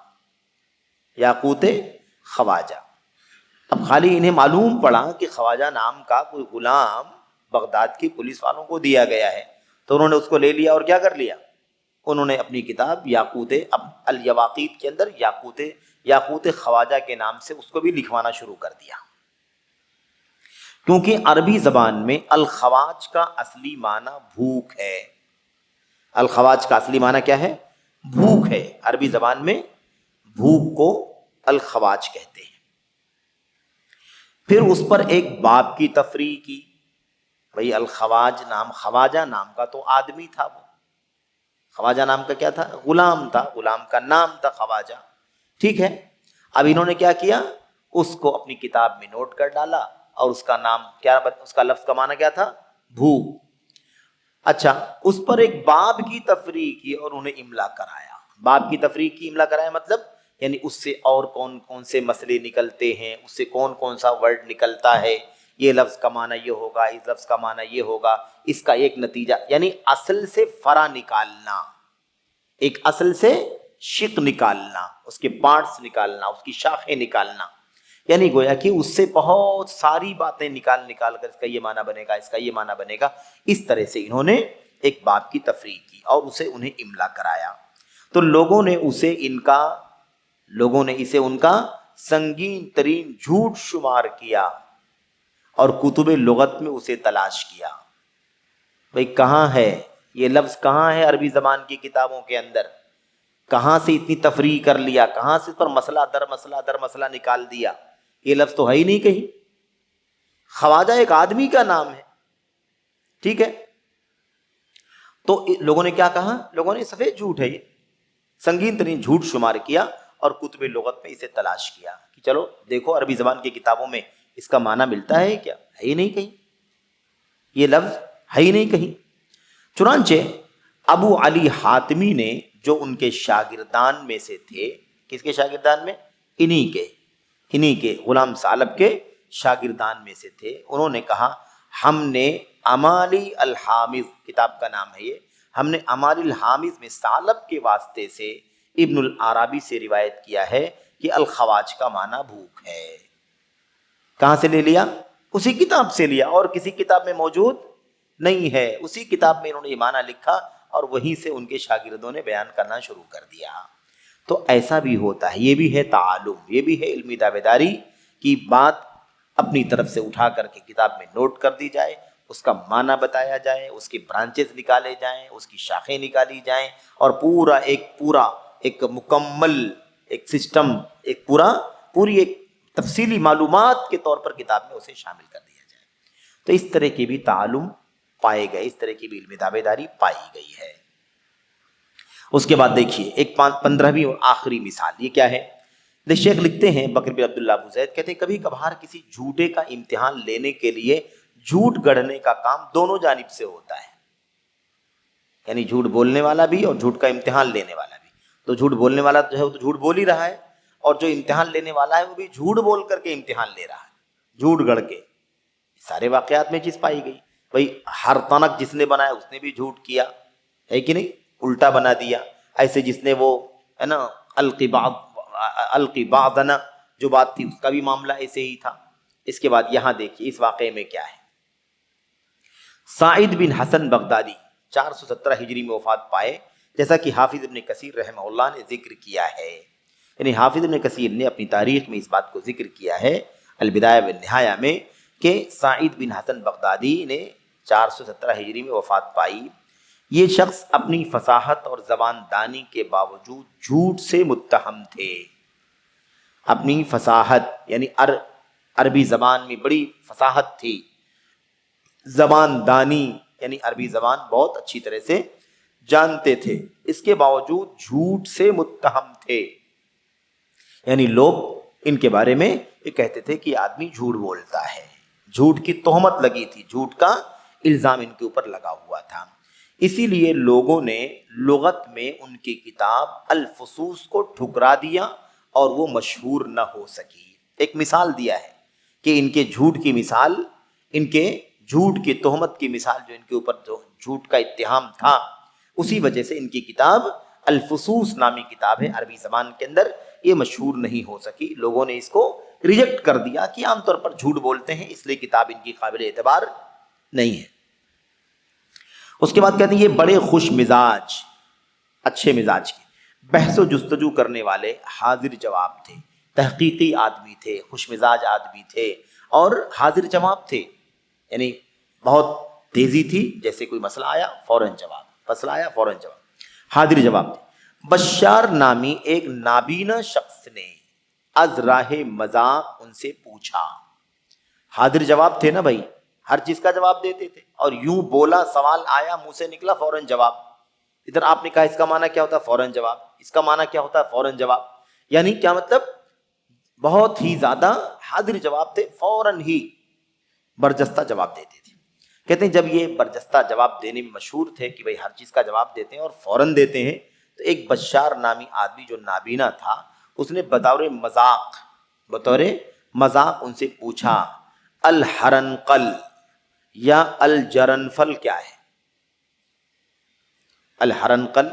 یاقوت خواجہ. اب خالی انہیں معلوم پڑا کہ خواجہ نام کا کوئی غلام بغداد کی پولیس والوں کو دیا گیا ہے، تو انہوں نے اس کو لے لیا اور کیا کر لیا؟ انہوں نے اپنی کتاب یاقوت الیواقیت کے اندر یاقوت خواجہ کے نام سے اس کو بھی لکھوانا شروع کر دیا. کیونکہ عربی زبان میں الخواج کا اصلی معنی بھوک ہے. الخواج کا اصلی معنی کیا ہے؟ بھوک ہے. عربی زبان میں بھوک کو الخواج کہتے ہیں. پھر اس پر ایک باب کی تفریح کی، بھئی الخواج نام، خواجہ نام کا تو آدمی تھا، وہ خواجہ نام کا کیا تھا؟ غلام تھا، غلام کا نام تھا خواجہ. ٹھیک ہے. اب انہوں نے کیا کیا؟ اس کو اپنی کتاب میں نوٹ کر ڈالا، اور اس کا نام کیا، اس کا لفظ کا معنی کیا تھا؟ بھوک. اچھا، اس پر ایک باب کی تفریح کی اور انہیں املا کرایا. باب کی تفریح کی، املا کرایا مطلب یعنی اس سے اور کون کون سے مسئلے نکلتے ہیں، اس سے کون کون سا ورڈ نکلتا ہے، یہ لفظ کا معنی یہ ہوگا، اس لفظ کا معنی یہ ہوگا، اس کا ایک نتیجہ، یعنی اصل سے فرع نکالنا، ایک اصل سے شق نکالنا، اس کے پارٹس نکالنا، اس کی شاخیں نکالنا. یعنی گویا کہ اس سے بہت ساری باتیں نکال کر اس کا یہ معنی بنے گا، اس کا یہ معنی بنے گا. اس طرح سے انہوں نے ایک باب کی تفریح کی اور اسے انہیں املا کرایا. تو لوگوں نے اسے ان کا سنگین ترین جھوٹ شمار کیا اور کتب لغت میں اسے تلاش کیا. بھئی کہاں ہے یہ لفظ، کہاں ہے عربی زبان کی کتابوں کے اندر، کہاں سے اتنی تفریح کر لیا، کہاں سے اس پر مسئلہ در مسئلہ نکال دیا، یہ لفظ تو ہے ہی نہیں کہیں. خواجہ ایک آدمی کا نام ہے، ٹھیک ہے. تو لوگوں نے کیا کہا، لوگوں نے سفید جھوٹ ہے، یہ سنگین ترین جھوٹ شمار کیا اور کتب لغت میں اسے تلاش کیا کہ چلو دیکھو عربی زبان کی کتابوں میں اس کا معنی ملتا ہے کیا، ہے ہی نہیں کہیں، یہ لفظ ہے ہی نہیں کہیں. چنانچہ ابو علی حاتمی نے، جو ان کے شاگردان میں سے تھے، کس کے شاگردان میں، انہی کے غلام ثعلب کے شاگردان میں سے تھے، انہوں نے کہا ہم نے امالی الحامز، کتاب کا نام ہے یہ، ہم نے امالی الحامز میں ثعلب کے واسطے سے ابن العربی سے روایت کیا ہے کہ الخواج کا معنی بھوک ہے. کہاں سے لے لیا، اسی کتاب سے لیا، اور کسی کتاب میں موجود نہیں ہے. اسی کتاب میں انہوں نے یہ معنی لکھا اور وہیں سے ان کے شاگردوں نے بیان کرنا شروع کر دیا. تو ایسا بھی ہوتا ہے، یہ بھی ہے تعلم، یہ بھی ہے علمی دعوے داری کی بات اپنی طرف سے اٹھا کر کے کتاب میں نوٹ کر دی جائے، اس کا معنی بتایا جائے، اس کے برانچز نکالے جائیں، اس کی شاخیں نکالی جائیں، اور پورا ایک مکمل ایک سسٹم، پوری ایک تفصیلی معلومات کے طور پر کتاب میں اسے شامل کر دیا جائے. تو اس طرح کے بھی تعلم پائے گئے، اس طرح کی بھی علمی دعوے داری پائی گئی ہے. اس کے بعد دیکھیے ایک 15ویں اور آخری مثال، یہ کیا ہے. شیخ لکھتے ہیں بکر بن عبداللہ ابو زید، کہتے ہیں کبھی کبھار کسی جھوٹے کا امتحان لینے کے لیے جھوٹ گڑھنے کا کام دونوں جانب سے ہوتا ہے، یعنی جھوٹ بولنے والا بھی اور جھوٹ کا امتحان لینے والا بھی. تو جھوٹ بولنے والا جو ہے وہ تو جھوٹ بول ہی رہا ہے، اور جو امتحان لینے والا ہے وہ بھی جھوٹ بول کر کے امتحان لے رہا ہے، جھوٹ گڑھ کے. سارے واقعات میں چیز پائی گئی. بھائی ہر تنک جس نے بنایا اس نے بھی جھوٹ کیا ہے کہ نہیں، الٹا بنا دیا. ایسے جس نے وہ ہے نا القی بعضنا جو بات تھی، اس کا بھی معاملہ ایسے ہی تھا. اس کے بعد یہاں دیکھیے اس واقعے میں کیا ہے. سعید بن حسن بغدادی 417 ہجری میں وفات پائے، جیسا کہ حافظ ابن کثیر رحمہ اللہ نے ذکر کیا ہے. یعنی حافظ ابن کثیر نے اپنی تاریخ میں اس بات کو ذکر کیا ہے البدایہ والنہایہ میں کہ سعید بن حسن بغدادی نے 417 ہجری میں وفات پائی. یہ شخص اپنی فصاحت اور زبان دانی کے باوجود جھوٹ سے متہم تھے. اپنی فصاحت یعنی عربی زبان میں بڑی فصاحت تھی، زبان دانی یعنی عربی زبان بہت اچھی طرح سے جانتے تھے، اس کے باوجود جھوٹ سے متہم تھے. یعنی لوگ ان کے بارے میں یہ کہتے تھے کہ آدمی جھوٹ بولتا ہے، جھوٹ کی تہمت لگی تھی، جھوٹ کا الزام ان کے اوپر لگا ہوا تھا. اسی لیے لوگوں نے لغت میں ان کی کتاب الفصوص کو ٹھکرا دیا اور وہ مشہور نہ ہو سکی. ایک مثال دیا ہے کہ ان کے جھوٹ کی مثال، ان کے جھوٹ کی تہمت کی مثال، جو ان کے اوپر جو جھوٹ کا اتہام تھا، اسی وجہ سے ان کی کتاب الفصوص نامی کتاب ہے عربی زبان کے اندر، یہ مشہور نہیں ہو سکی. لوگوں نے اس کو ریجیکٹ کر دیا کہ عام طور پر جھوٹ بولتے ہیں، اس لیے کتاب ان کی قابل اعتبار نہیں ہے. اس کے بعد کہتے ہیں یہ بڑے خوش مزاج، اچھے مزاج کے، بحث و جستجو کرنے والے، حاضر جواب تھے، تحقیقی آدمی تھے، خوش مزاج آدمی تھے اور حاضر جواب تھے. یعنی بہت تیزی تھی، جیسے کوئی مسئلہ آیا فوراً جواب، مسئلہ آیا فوراً جواب، حاضر جواب تھے. بشار نامی ایک نابینا شخص نے از راہ مذاق ان سے پوچھا. حاضر جواب تھے نا بھائی، ہر چیز کا جواب دیتے تھے، اور یوں بولا، سوال آیا منہ سے نکلا فوراً جواب. ادھر آپ نے کہا اس کا معنی کیا ہوتا ہے، فوراً جواب. اس کا معنی کیا ہوتا ہے، فوراً جواب. یعنی کیا مطلب، بہت ہی زیادہ حاضر جواب تھے، فوراً ہی برجستہ جواب دیتے تھے. کہتے ہیں جب یہ برجستہ جواب دینے میں مشہور تھے کہ بھئی ہر چیز کا جواب دیتے ہیں اور فوراً دیتے ہیں، تو ایک بشار نامی آدمی جو نابینا تھا، اس نے بطور مذاق ان سے پوچھا الحرنقل یا الجرنفل کیا ہے؟ الحرنقل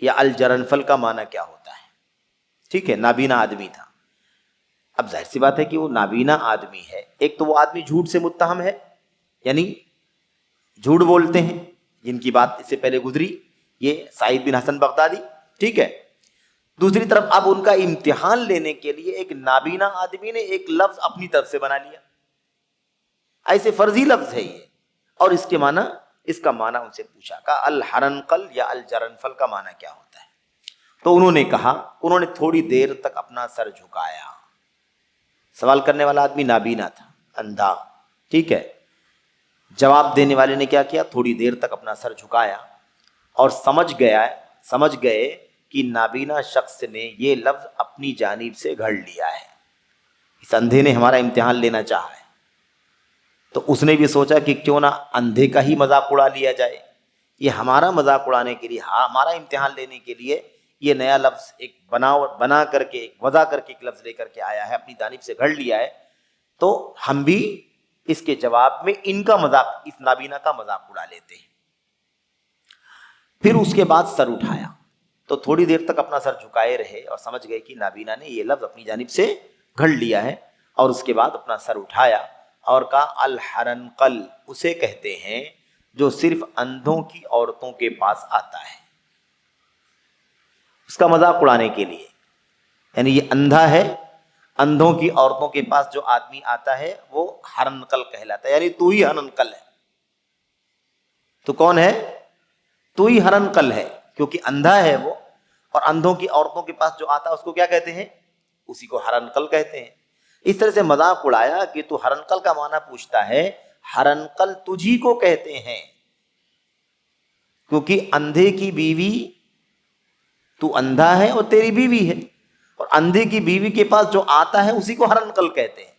یا الجرنفل کا معنی کیا ہوتا ہے؟ ٹھیک ہے، نابینا آدمی تھا۔ اب ظاہر سی بات ہے کہ وہ نابینا آدمی ہے، ایک تو وہ آدمی جھوٹ سے متہم ہے، یعنی جھوٹ بولتے ہیں، جن کی بات اس سے پہلے گزری، یہ سعید بن حسن بغدادی، ٹھیک ہے۔ دوسری طرف اب ان کا امتحان لینے کے لیے ایک نابینا آدمی نے ایک لفظ اپنی طرف سے بنا لیا، ایسے فرضی لفظ ہے یہ، اور اس کا معنی ان سے پوچھا کہ الحرنقل یا الجرنفل کا معنی کیا ہوتا ہے؟ تو انہوں نے تھوڑی دیر تک اپنا سر جھکایا۔ سوال کرنے والا آدمی نابینا تھا، اندھا، ٹھیک ہے۔ جواب دینے والے نے کیا کیا؟ تھوڑی دیر تک اپنا سر جھکایا اور سمجھ گئے کہ نابینا شخص نے یہ لفظ اپنی جانب سے گھڑ لیا ہے، اس اندھے نے ہمارا امتحان لینا چاہا ہے۔ تو اس نے بھی سوچا کہ کیوں نہ اندھے کا ہی مذاق اڑا لیا جائے، یہ ہمارا مذاق اڑانے کے لیے، ہمارا امتحان لینے کے لیے یہ نیا لفظ ایک بنا کر کے، ایک وضع کر کے ایک لفظ لے کر کے آیا ہے، اپنی جانب سے گھڑ لیا ہے، تو ہم بھی اس کے جواب میں ان کا مذاق، اس نابینا کا مذاق اڑا لیتے ہیں۔ پھر اس کے بعد سر اٹھایا، تو تھوڑی دیر تک اپنا سر جھکائے رہے اور سمجھ گئے کہ نابینا نے یہ لفظ اپنی جانب سے گھڑ لیا ہے، اور اس کے بعد اپنا سر اٹھایا اور کہا الحرنقل اسے کہتے ہیں جو صرف اندھوں کی عورتوں کے پاس آتا ہے، اس کا مذاق اڑانے کے لیے، یعنی یہ اندھا ہے، اندھوں کی عورتوں کے پاس جو آدمی آتا ہے وہ ہرنقل کہلاتا ہے، یعنی تو ہی ہرنقل ہے۔ تو کون ہے؟ تو ہی ہرنقل ہے، کیونکہ اندھا ہے وہ، اور اندھوں کی عورتوں کے پاس جو آتا ہے اس کو کیا کہتے ہیں؟ اسی کو ہرنقل کہتے ہیں۔ اس طرح سے مذاق اڑایا کہ تو ہرنقل کا معنی پوچھتا ہے، ہرنقل تجھی کو کہتے ہیں، کیونکہ اندھے کی بیوی، تو اندھا ہے اور تیری بیوی ہے، اور اندھے کی بیوی کے پاس جو آتا ہے اسی کو ہرنقل کہتے ہیں۔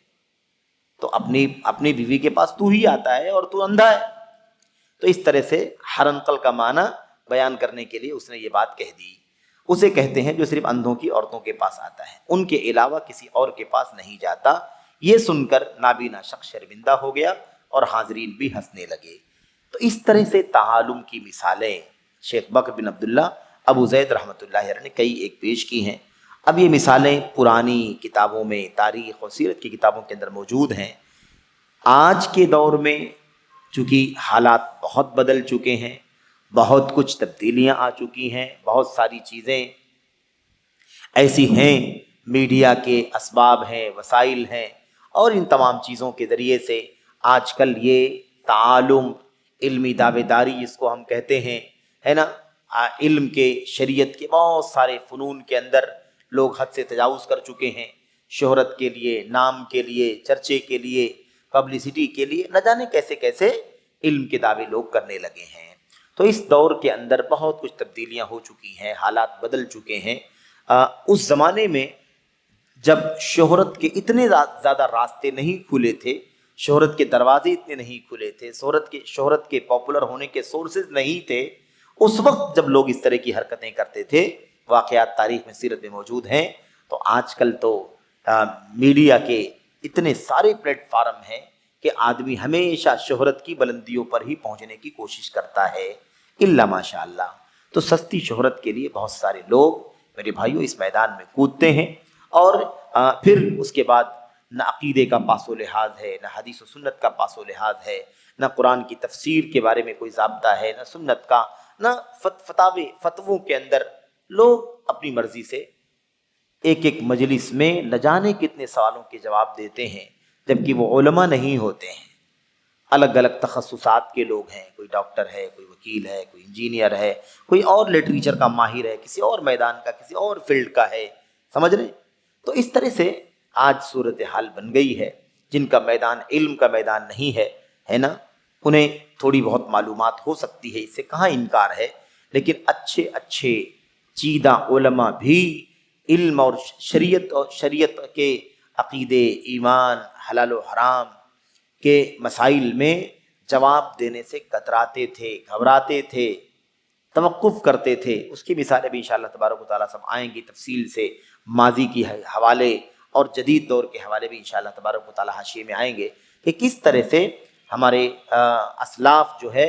تو اپنی بیوی کے پاس تو ہی آتا ہے اور تو اندھا ہے، تو اس طرح سے ہرنقل کا معنی بیان کرنے کے لیے اس نے یہ بات کہہ دی۔ اسے کہتے ہیں جو صرف اندھوں کی عورتوں کے پاس آتا ہے، ان کے علاوہ کسی اور کے پاس نہیں جاتا۔ یہ سن کر نابینا شخص شرمندہ ہو گیا اور حاضرین بھی ہنسنے لگے۔ تو اس طرح سے تعالم کی مثالیں شیخ بکر بن عبداللہ ابو زید رحمۃ اللہ علیہ نے کئی ایک پیش کی ہیں۔ اب یہ مثالیں پرانی کتابوں میں، تاریخ اور سیرت کی کتابوں کے اندر موجود ہیں۔ آج کے دور میں چونکہ حالات بہت بدل چکے ہیں، بہت کچھ تبدیلیاں آ چکی ہیں، بہت ساری چیزیں ایسی ہیں، میڈیا کے اسباب ہیں، وسائل ہیں، اور ان تمام چیزوں کے ذریعے سے آج کل یہ تعالم، علمی دعوے داری جس کو ہم کہتے ہیں، ہے نا، علم کے، شریعت کے بہت سارے فنون کے اندر لوگ حد سے تجاوز کر چکے ہیں، شہرت کے لیے، نام کے لیے، چرچے کے لیے، پبلسٹی کے لیے، نہ جانے کیسے کیسے علم کے دعوے لوگ کرنے لگے ہیں۔ تو اس دور کے اندر بہت کچھ تبدیلیاں ہو چکی ہیں، حالات بدل چکے ہیں۔ اس زمانے میں جب شہرت کے اتنے زیادہ راستے نہیں کھلے تھے، شہرت کے دروازے اتنے نہیں کھلے تھے، شہرت کے پاپولر ہونے کے سورسز نہیں تھے، اس وقت جب لوگ اس طرح کی حرکتیں کرتے تھے، واقعات تاریخ میں، سیرت میں موجود ہیں۔ تو آج کل تو میڈیا کے اتنے سارے پلیٹ فارم ہیں کہ آدمی ہمیشہ شہرت کی بلندیوں پر ہی پہنچنے کی کوشش کرتا ہے، الا ماشاء اللہ۔ تو سستی شہرت کے لیے بہت سارے لوگ میرے بھائیوں اس میدان میں کودتے ہیں، اور پھر اس کے بعد نہ عقیدے کا پاس و لحاظ ہے، نہ حدیث و سنت کا پاس و لحاظ ہے، نہ قرآن کی تفسیر کے بارے میں کوئی ضابطہ ہے، نہ سنت کا، نہ فتووں کے اندر لوگ اپنی مرضی سے ایک ایک مجلس میں نہ جانے کتنے سوالوں کے جواب دیتے ہیں، جبکہ وہ علماء نہیں ہوتے ہیں، الگ الگ تخصصات کے لوگ ہیں، کوئی ڈاکٹر ہے، کوئی وکیل ہے، کوئی انجینئر ہے، کوئی اور لٹریچر کا ماہر ہے، کسی اور میدان کا، کسی اور فیلڈ کا ہے، سمجھ رہے؟ تو اس طرح سے آج صورتحال بن گئی ہے۔ جن کا میدان علم کا میدان نہیں ہے نا، انہیں تھوڑی بہت معلومات ہو سکتی ہے، اس سے کہاں انکار ہے، لیکن اچھے چیدہ علماء بھی علم اور شریعت کے عقیدے، ایمان، حلال و حرام کے مسائل میں جواب دینے سے کتراتے تھے، گھبراتے تھے، توقف کرتے تھے، اس کی مثالیں بھی انشاءاللہ تبارک و تعالیٰ سب آئیں گی تفصیل سے، ماضی کی حوالے اور جدید دور کے حوالے بھی انشاءاللہ تبارک و تعالیٰ حاشیے میں آئیں گے کہ کس طرح سے ہمارے اسلاف جو ہے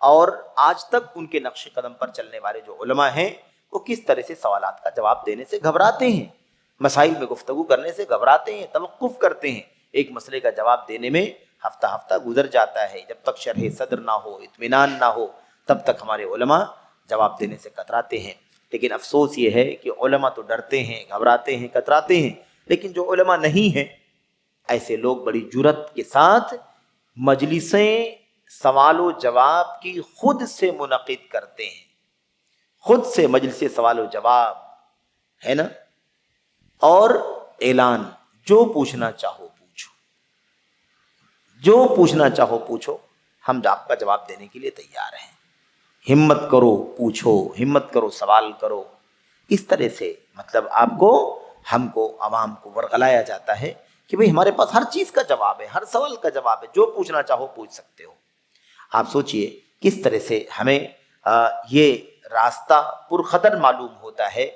اور آج تک ان کے نقش قدم پر چلنے والے جو علماء ہیں وہ کس طرح سے سوالات کا جواب دینے سے گھبراتے ہیں، مسائل میں گفتگو کرنے سے گھبراتے ہیں، توقف کرتے ہیں۔ ایک مسئلے کا جواب دینے میں ہفتہ ہفتہ گزر جاتا ہے، جب تک شرح صدر نہ ہو، اطمینان نہ ہو، تب تک ہمارے علماء جواب دینے سے کتراتے ہیں۔ لیکن افسوس یہ ہے کہ علماء تو ڈرتے ہیں، گھبراتے ہیں، کتراتے ہیں، لیکن جو علماء نہیں ہیں ایسے لوگ بڑی جرأت کے ساتھ مجلسیں سوال و جواب کی خود سے منعقد کرتے ہیں، خود سے مجلس سوال و جواب ہے نا، اور اعلان، جو پوچھنا چاہو پوچھو، جو پوچھنا چاہو پوچھو، ہم آپ کا جواب دینے کے لیے تیار ہیں، ہمت کرو پوچھو، ہمت کرو سوال کرو۔ اس طرح سے مطلب آپ کو، ہم کو، عوام کو ورغلایا جاتا ہے کہ بھئی ہمارے پاس ہر چیز کا جواب ہے، ہر سوال کا جواب ہے، جو پوچھنا چاہو پوچھ سکتے ہو۔ آپ سوچئے کس طرح سے ہمیں یہ راستہ پرخطر معلوم ہوتا ہے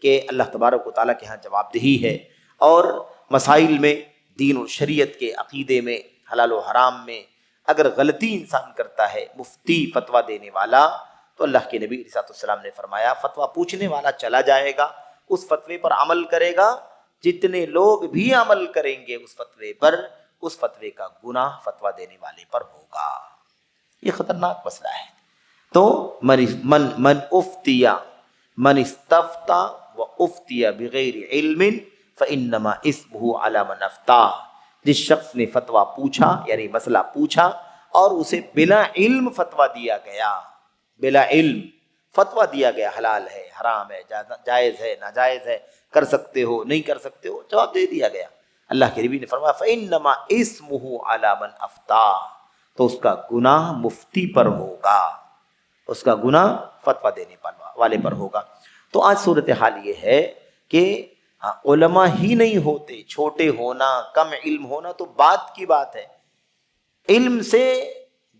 کہ اللہ تبارک و تعالیٰ کے ہاں جواب دہی ہے، اور مسائل میں، دین و شریعت کے عقیدے میں، حلال و حرام میں اگر غلطی انسان کرتا ہے، مفتی فتویٰ دینے والا، تو اللہ کے نبی علیہ السلام نے فرمایا فتویٰ پوچھنے والا چلا جائے گا، اس فتوے پر عمل کرے گا، جتنے لوگ بھی عمل کریں گے اس فتوے پر، اس فتوے کا گناہ فتویٰ دینے والے پر ہوگا۔ یہ خطرناک مسئلہ ہے۔ تو من افتیا، من استفتا و افتیا بغیر علم فانما اسمہ علی من افتاہ، جس شخص نے فتویٰ پوچھا یعنی مسئلہ پوچھا اور اسے بلا علم فتویٰ دیا گیا، بلا علم فتویٰ دیا گیا، حلال ہے، حرام ہے، جائز ہے، ناجائز ہے، کر سکتے ہو، نہیں کر سکتے ہو، جواب دے دیا گیا۔ اللہ کے نبی نے فرمایا فانما اسمہ علی من افتاہ، تو اس کا گناہ مفتی پر ہوگا، اس کا گناہ فتویٰ دینے والے پر ہوگا۔ تو آج صورتحال یہ ہے کہ علماء ہی نہیں ہوتے، چھوٹے ہونا، کم علم ہونا تو بات کی بات ہے، علم سے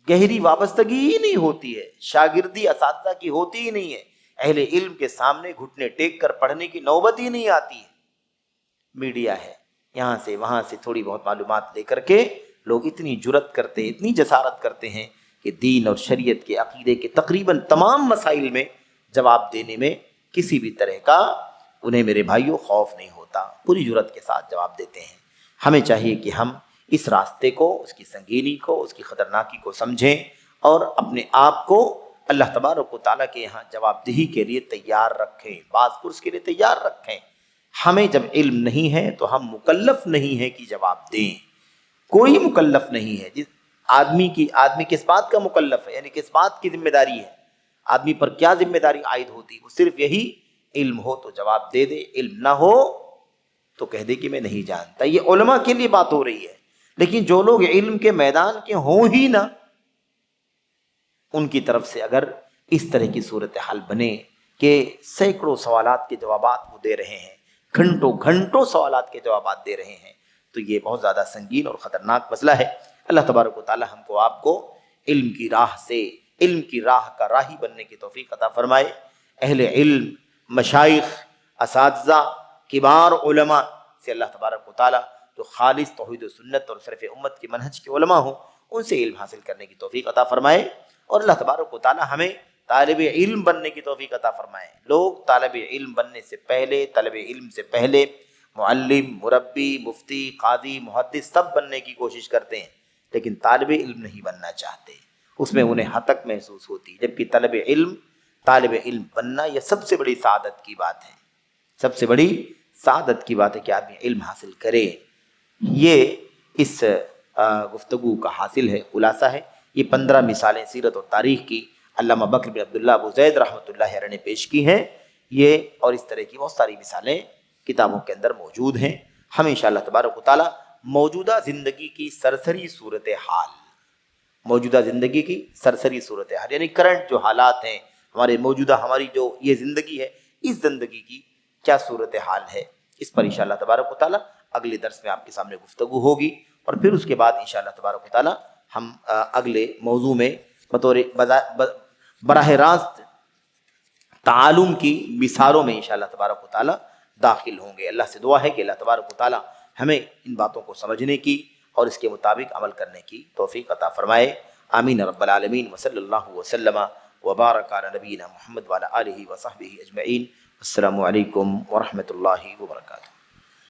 گہری وابستگی ہی نہیں ہوتی ہے، شاگردی اساتذہ کی ہوتی ہی نہیں ہے، اہل علم کے سامنے گھٹنے ٹیک کر پڑھنے کی نوبت ہی نہیں آتی ہے۔ میڈیا ہے، یہاں سے وہاں سے تھوڑی بہت معلومات لے کر کے لوگ اتنی جرأت کرتے، اتنی جسارت کرتے ہیں کہ دین اور شریعت کے عقیدے کے تقریباً تمام مسائل میں جواب دینے میں کسی بھی طرح کا انہیں میرے بھائیوں خوف نہیں ہوتا، پوری جرأت کے ساتھ جواب دیتے ہیں۔ ہمیں چاہیے کہ ہم اس راستے کو، اس کی سنگینی کو، اس کی خطرناکی کو سمجھیں اور اپنے آپ کو اللہ تبارک و تعالیٰ کے یہاں جواب دہی کے لیے تیار رکھیں، باز پرس کے لیے تیار رکھیں۔ ہمیں جب علم نہیں ہے تو ہم مکلف نہیں ہیں کہ جواب دیں، کوئی مکلف نہیں ہے۔ جس آدمی کس بات کا مکلف ہے، یعنی کس بات کی ذمہ داری ہے، آدمی پر کیا ذمہ داری عائد ہوتی، وہ صرف یہی، علم ہو تو جواب دے دے، علم نہ ہو تو کہہ دے کہ میں نہیں جانتا۔ یہ علماء کے لیے بات ہو رہی ہے، لیکن جو لوگ علم کے میدان کے ہوں ہی نہ، ان کی طرف سے اگر اس طرح کی صورتحال بنے کہ سینکڑوں سوالات کے جوابات وہ دے رہے ہیں، گھنٹوں سوالات کے جوابات دے رہے ہیں، تو یہ بہت زیادہ سنگین اور خطرناک مسئلہ ہے۔ اللہ تبارک و تعالی ہم کو، آپ کو علم کی راہ سے، علم کی راہ کا راہی بننے کی توفیق عطا فرمائے۔ اہل علم، مشائخ، اساتذہ، کبار علماء سے اللہ تبارک و تعالی جو خالص توحید و سنت اور سلف امت کے منہج کے علماء ہوں، ان سے علم حاصل کرنے کی توفیق عطا فرمائے، اور اللہ تبارک و تعالی ہمیں طالب علم بننے کی توفیق عطا فرمائے۔ لوگ طالب علم بننے سے پہلے، طالب علم سے پہلے معلم، مربی، مفتی، قاضی، محدث سب بننے کی کوشش کرتے ہیں، لیکن طالب علم نہیں بننا چاہتے، اس میں انہیں حتک محسوس ہوتی، جبکہ طالب علم بننا یہ سب سے بڑی سعادت کی بات ہے، سب سے بڑی سعادت کی بات ہے کہ آدمی علم حاصل کرے۔ یہ اس گفتگو کا حاصل ہے، خلاصہ ہے۔ یہ 15 مثالیں سیرت اور تاریخ کی علامہ بکر بن عبداللہ ابو زید رحمۃ اللہ علیہ نے پیش کی ہیں، یہ اور اس طرح کی بہت ساری مثالیں کتابوں کے اندر موجود ہیں۔ ہم انشاءاللہ تبارک و تعالی موجودہ زندگی کی سرسری صورتحال، موجودہ زندگی کی سرسری صورتحال یعنی کرنٹ جو حالات ہیں، ہماری جو یہ زندگی ہے، اس زندگی کی کیا صورتحال ہے، اس پر انشاءاللہ تبارک و تعالی اگلے درس میں آپ کے سامنے گفتگو ہوگی، اور پھر اس کے بعد انشاءاللہ تبارک و تعالی ہم اگلے موضوع میں بطور براہ راست تعالم کی مثالوں میں انشاءاللہ تبارک و تعالی داخل ہوں گے۔ اللہ سے دعا ہے کہ اللہ تبارک و تعالی ہمیں ان باتوں کو سمجھنے کی اور اس کے مطابق عمل کرنے کی توفیق عطا فرمائے۔ آمین رب العالمین، وصلی اللہ وسلم وبارک علی نبینا محمد وعلی آلہ وصحبہ اجمعین۔ السلام علیکم ورحمۃ اللہ وبرکاتہ۔